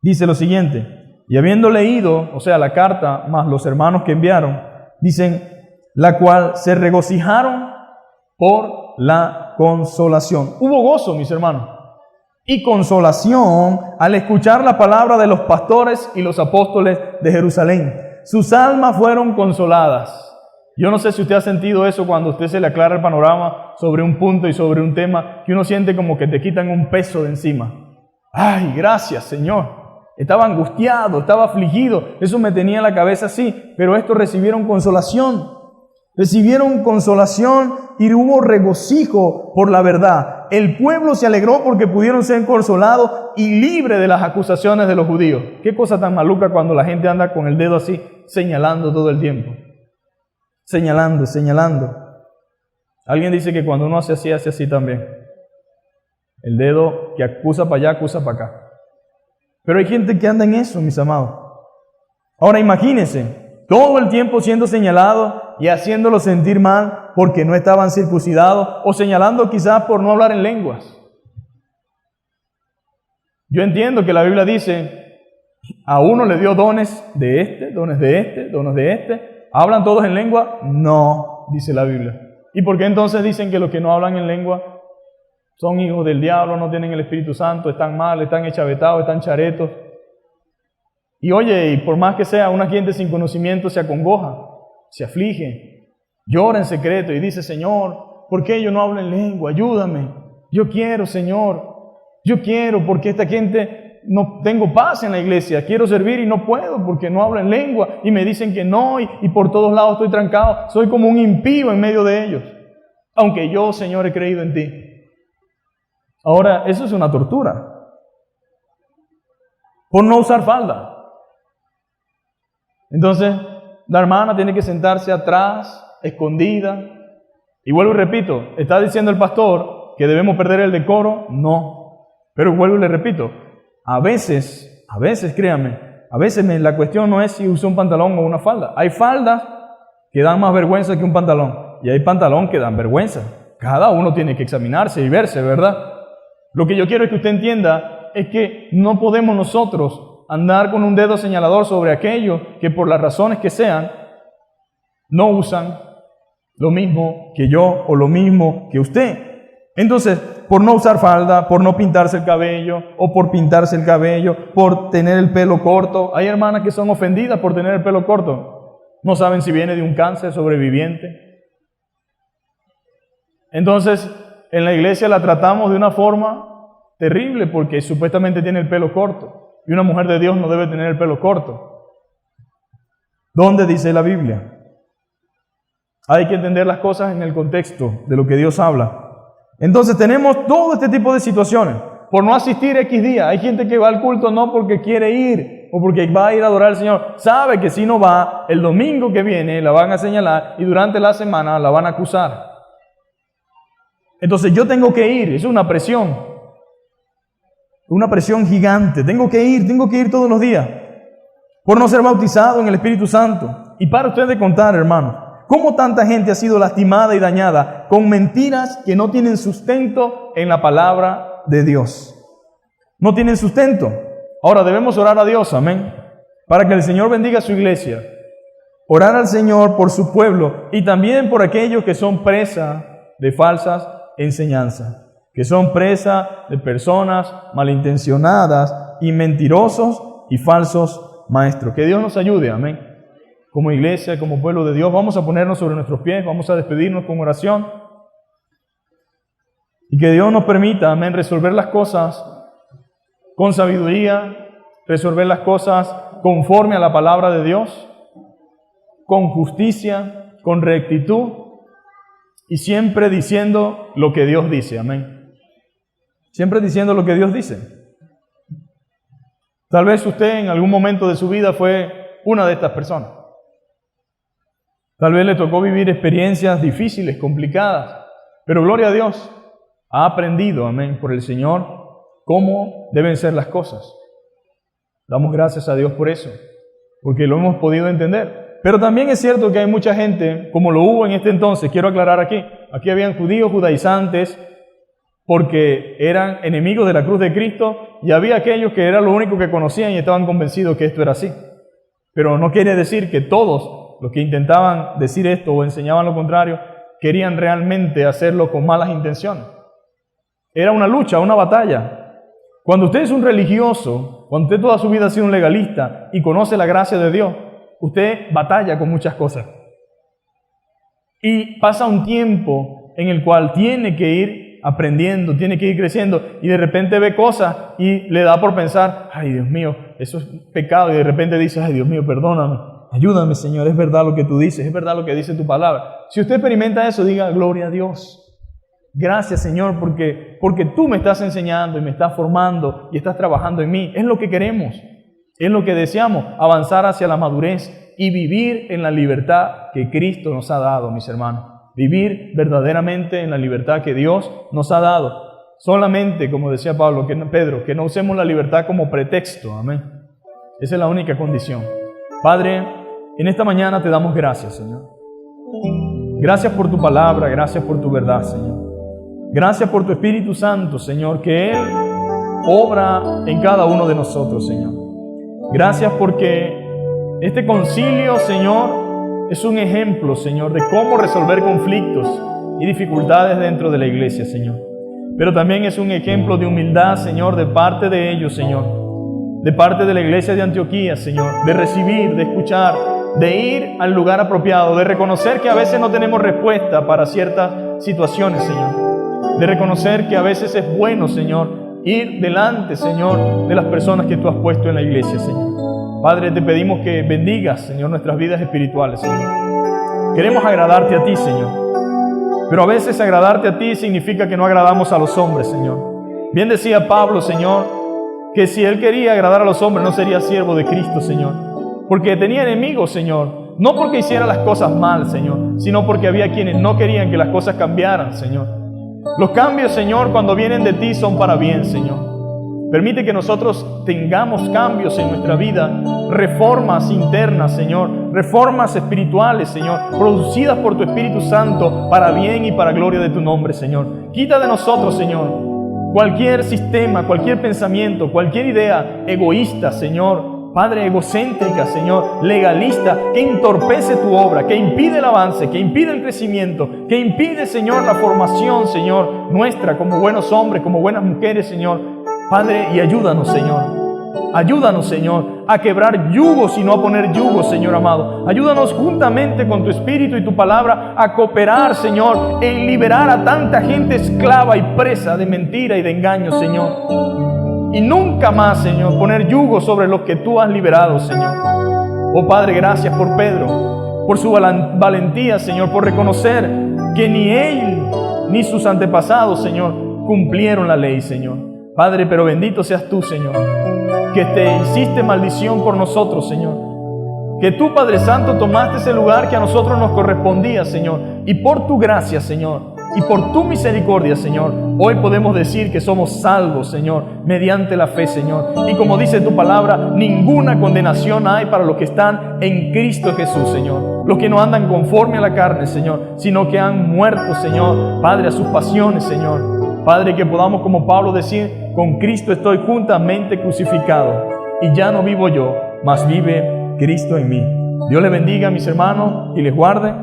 dice lo siguiente: y habiendo leído, o sea, la carta más los hermanos que enviaron, dicen, la cual se regocijaron por la consolación. Hubo gozo, mis hermanos, y consolación al escuchar la palabra de los pastores y los apóstoles de Jerusalén. Sus almas fueron consoladas. Yo no sé si usted ha sentido eso cuando a usted se le aclara el panorama sobre un punto y sobre un tema, que uno siente como que te quitan un peso de encima. ¡Ay, gracias, Señor! Estaba angustiado, estaba afligido, eso me tenía la cabeza así, pero estos recibieron consolación. Recibieron consolación y hubo regocijo por la verdad. El pueblo se alegró porque pudieron ser consolados y libres de las acusaciones de los judíos. Qué cosa tan maluca cuando la gente anda con el dedo así, señalando todo el tiempo. Señalando. Alguien dice que cuando uno hace así también. El dedo que acusa para allá, acusa para acá. Pero hay gente que anda en eso, mis amados. Ahora imagínense, todo el tiempo siendo señalado y haciéndolos sentir mal porque no estaban circuncidados o señalando quizás por no hablar en lenguas. Yo entiendo que la Biblia dice, a uno le dio dones de este, dones de este, dones de este. ¿Hablan todos en lengua? No, dice la Biblia. ¿Y por qué entonces dicen que los que no hablan en lengua son hijos del diablo, no tienen el Espíritu Santo, están mal, están enchavetados, están charetos? Y oye, y por más que sea una gente sin conocimiento, se acongoja, se aflige, llora en secreto y dice, Señor, ¿por qué yo no hablo en lengua? Ayúdame. Yo quiero, Señor. Yo quiero, porque esta gente no tengo paz en la iglesia. Quiero servir y no puedo porque no hablo en lengua. Y me dicen que no y por todos lados estoy trancado. Soy como un impío en medio de ellos. Aunque yo, Señor, he creído en ti. Ahora, eso es una tortura. Por no usar falda. Entonces, la hermana tiene que sentarse atrás, escondida. Y vuelvo y repito, ¿está diciendo el pastor que debemos perder el decoro? No. Pero vuelvo y le repito, a veces, créanme, a veces la cuestión no es si usa un pantalón o una falda. Hay faldas que dan más vergüenza que un pantalón. Y hay pantalón que dan vergüenza. Cada uno tiene que examinarse y verse, ¿verdad? Lo que yo quiero es que usted entienda es que no podemos nosotros andar con un dedo señalador sobre aquellos que por las razones que sean no usan lo mismo que yo o lo mismo que usted. Entonces, por no usar falda, por no pintarse el cabello o por pintarse el cabello, por tener el pelo corto. Hay hermanas que son ofendidas por tener el pelo corto. No saben si viene de un cáncer sobreviviente. Entonces, en la iglesia la tratamos de una forma terrible porque supuestamente tiene el pelo corto. Y una mujer de Dios no debe tener el pelo corto. ¿Dónde dice la Biblia? Hay que entender las cosas en el contexto de lo que Dios habla. Entonces tenemos todo este tipo de situaciones. Por no asistir X día. Hay gente que va al culto no porque quiere ir o porque va a ir a adorar al Señor. Sabe que si no va, el domingo que viene la van a señalar y durante la semana la van a acusar. Entonces yo tengo que ir. Es una presión gigante. Tengo que ir todos los días. Por no ser bautizado en el Espíritu Santo. Y para ustedes contar, hermanos, ¿cómo tanta gente ha sido lastimada y dañada con mentiras que no tienen sustento en la palabra de Dios? No tienen sustento. Ahora debemos orar a Dios, amén, para que el Señor bendiga su iglesia. Orar al Señor por su pueblo y también por aquellos que son presa de falsas enseñanzas, que son presa de personas malintencionadas y mentirosos y falsos maestros. Que Dios nos ayude, amén. Como iglesia, como pueblo de Dios, vamos a ponernos sobre nuestros pies, vamos a despedirnos con oración. Y que Dios nos permita, amén, resolver las cosas con sabiduría, resolver las cosas conforme a la palabra de Dios, con justicia, con rectitud y siempre diciendo lo que Dios dice, amén. Siempre diciendo lo que Dios dice. Tal vez usted en algún momento de su vida fue una de estas personas. Tal vez le tocó vivir experiencias difíciles, complicadas, pero gloria a Dios, ha aprendido, amén, por el Señor, cómo deben ser las cosas. Damos gracias a Dios por eso, porque lo hemos podido entender. Pero también es cierto que hay mucha gente, como lo hubo en este entonces, quiero aclarar aquí habían judíos judaizantes, porque eran enemigos de la cruz de Cristo, y había aquellos que era lo único que conocían y estaban convencidos que esto era así. Pero no quiere decir que todos los que intentaban decir esto o enseñaban lo contrario, querían realmente hacerlo con malas intenciones. Era una lucha, una batalla. Cuando usted es un religioso, cuando usted toda su vida ha sido un legalista y conoce la gracia de Dios, usted batalla con muchas cosas. Y pasa un tiempo en el cual tiene que ir aprendiendo, tiene que ir creciendo y de repente ve cosas y le da por pensar, ay Dios mío, eso es pecado, y de repente dice, ay Dios mío, perdóname. Ayúdame, Señor, es verdad lo que tú dices, es verdad lo que dice tu palabra. Si usted experimenta eso, diga, gloria a Dios. Gracias, Señor, porque tú me estás enseñando y me estás formando y estás trabajando en mí. Es lo que queremos, es lo que deseamos, avanzar hacia la madurez y vivir en la libertad que Cristo nos ha dado, mis hermanos. Vivir verdaderamente en la libertad que Dios nos ha dado. Solamente, como decía Pedro, que no usemos la libertad como pretexto. Amén. Esa es la única condición. Padre, en esta mañana te damos gracias, Señor. Gracias por tu palabra, gracias por tu verdad, Señor. Gracias por tu Espíritu Santo, Señor, que Él obra en cada uno de nosotros, Señor. Gracias porque este concilio, Señor, es un ejemplo, Señor, de cómo resolver conflictos y dificultades dentro de la iglesia, Señor. Pero también es un ejemplo de humildad, Señor, de parte de ellos, Señor. De parte de la iglesia de Antioquía, Señor. De recibir, de escuchar, de ir al lugar apropiado, de reconocer que a veces no tenemos respuesta para ciertas situaciones, Señor. De reconocer que a veces es bueno, Señor, ir delante, Señor, de las personas que tú has puesto en la iglesia, Señor. Padre, te pedimos que bendigas, Señor, nuestras vidas espirituales, Señor. Queremos agradarte a ti, Señor. Pero a veces agradarte a ti significa que no agradamos a los hombres, Señor. Bien decía Pablo, Señor, que si él quería agradar a los hombres no sería siervo de Cristo, Señor. Porque tenía enemigos, Señor. No porque hiciera las cosas mal, Señor, sino porque había quienes no querían que las cosas cambiaran, Señor. Los cambios, Señor, cuando vienen de ti son para bien, Señor. Permite que nosotros tengamos cambios en nuestra vida, reformas internas, Señor, reformas espirituales, Señor, producidas por tu Espíritu Santo para bien y para gloria de tu nombre, Señor. Quita de nosotros, Señor, cualquier sistema, cualquier pensamiento, cualquier idea egoísta, Señor, Padre, egocéntrica, Señor, legalista, que entorpece tu obra, que impide el avance, que impide el crecimiento, que impide, Señor, la formación, Señor, nuestra como buenos hombres, como buenas mujeres, Señor. Padre, y ayúdanos, Señor. Ayúdanos, Señor, a quebrar yugos y no a poner yugos, Señor amado. Ayúdanos juntamente con tu Espíritu y tu palabra a cooperar, Señor, en liberar a tanta gente esclava y presa de mentira y de engaño, Señor. Y nunca más, Señor, poner yugo sobre los que tú has liberado, Señor. Oh Padre, gracias por Pedro, por su valentía, Señor, por reconocer que ni él ni sus antepasados, Señor, cumplieron la ley, Señor. Padre, pero bendito seas tú, Señor, que te hiciste maldición por nosotros, Señor. Que tú, Padre Santo, tomaste ese lugar que a nosotros nos correspondía, Señor. Y por tu gracia, Señor, y por tu misericordia, Señor, hoy podemos decir que somos salvos, Señor, mediante la fe, Señor. Y como dice tu palabra, ninguna condenación hay para los que están en Cristo Jesús, Señor. Los que no andan conforme a la carne, Señor, sino que han muerto, Señor, Padre, a sus pasiones, Señor. Padre, que podamos, como Pablo, decir: con Cristo estoy juntamente crucificado, y ya no vivo yo, mas vive Cristo en mí. Dios les bendiga, mis hermanos, y les guarde.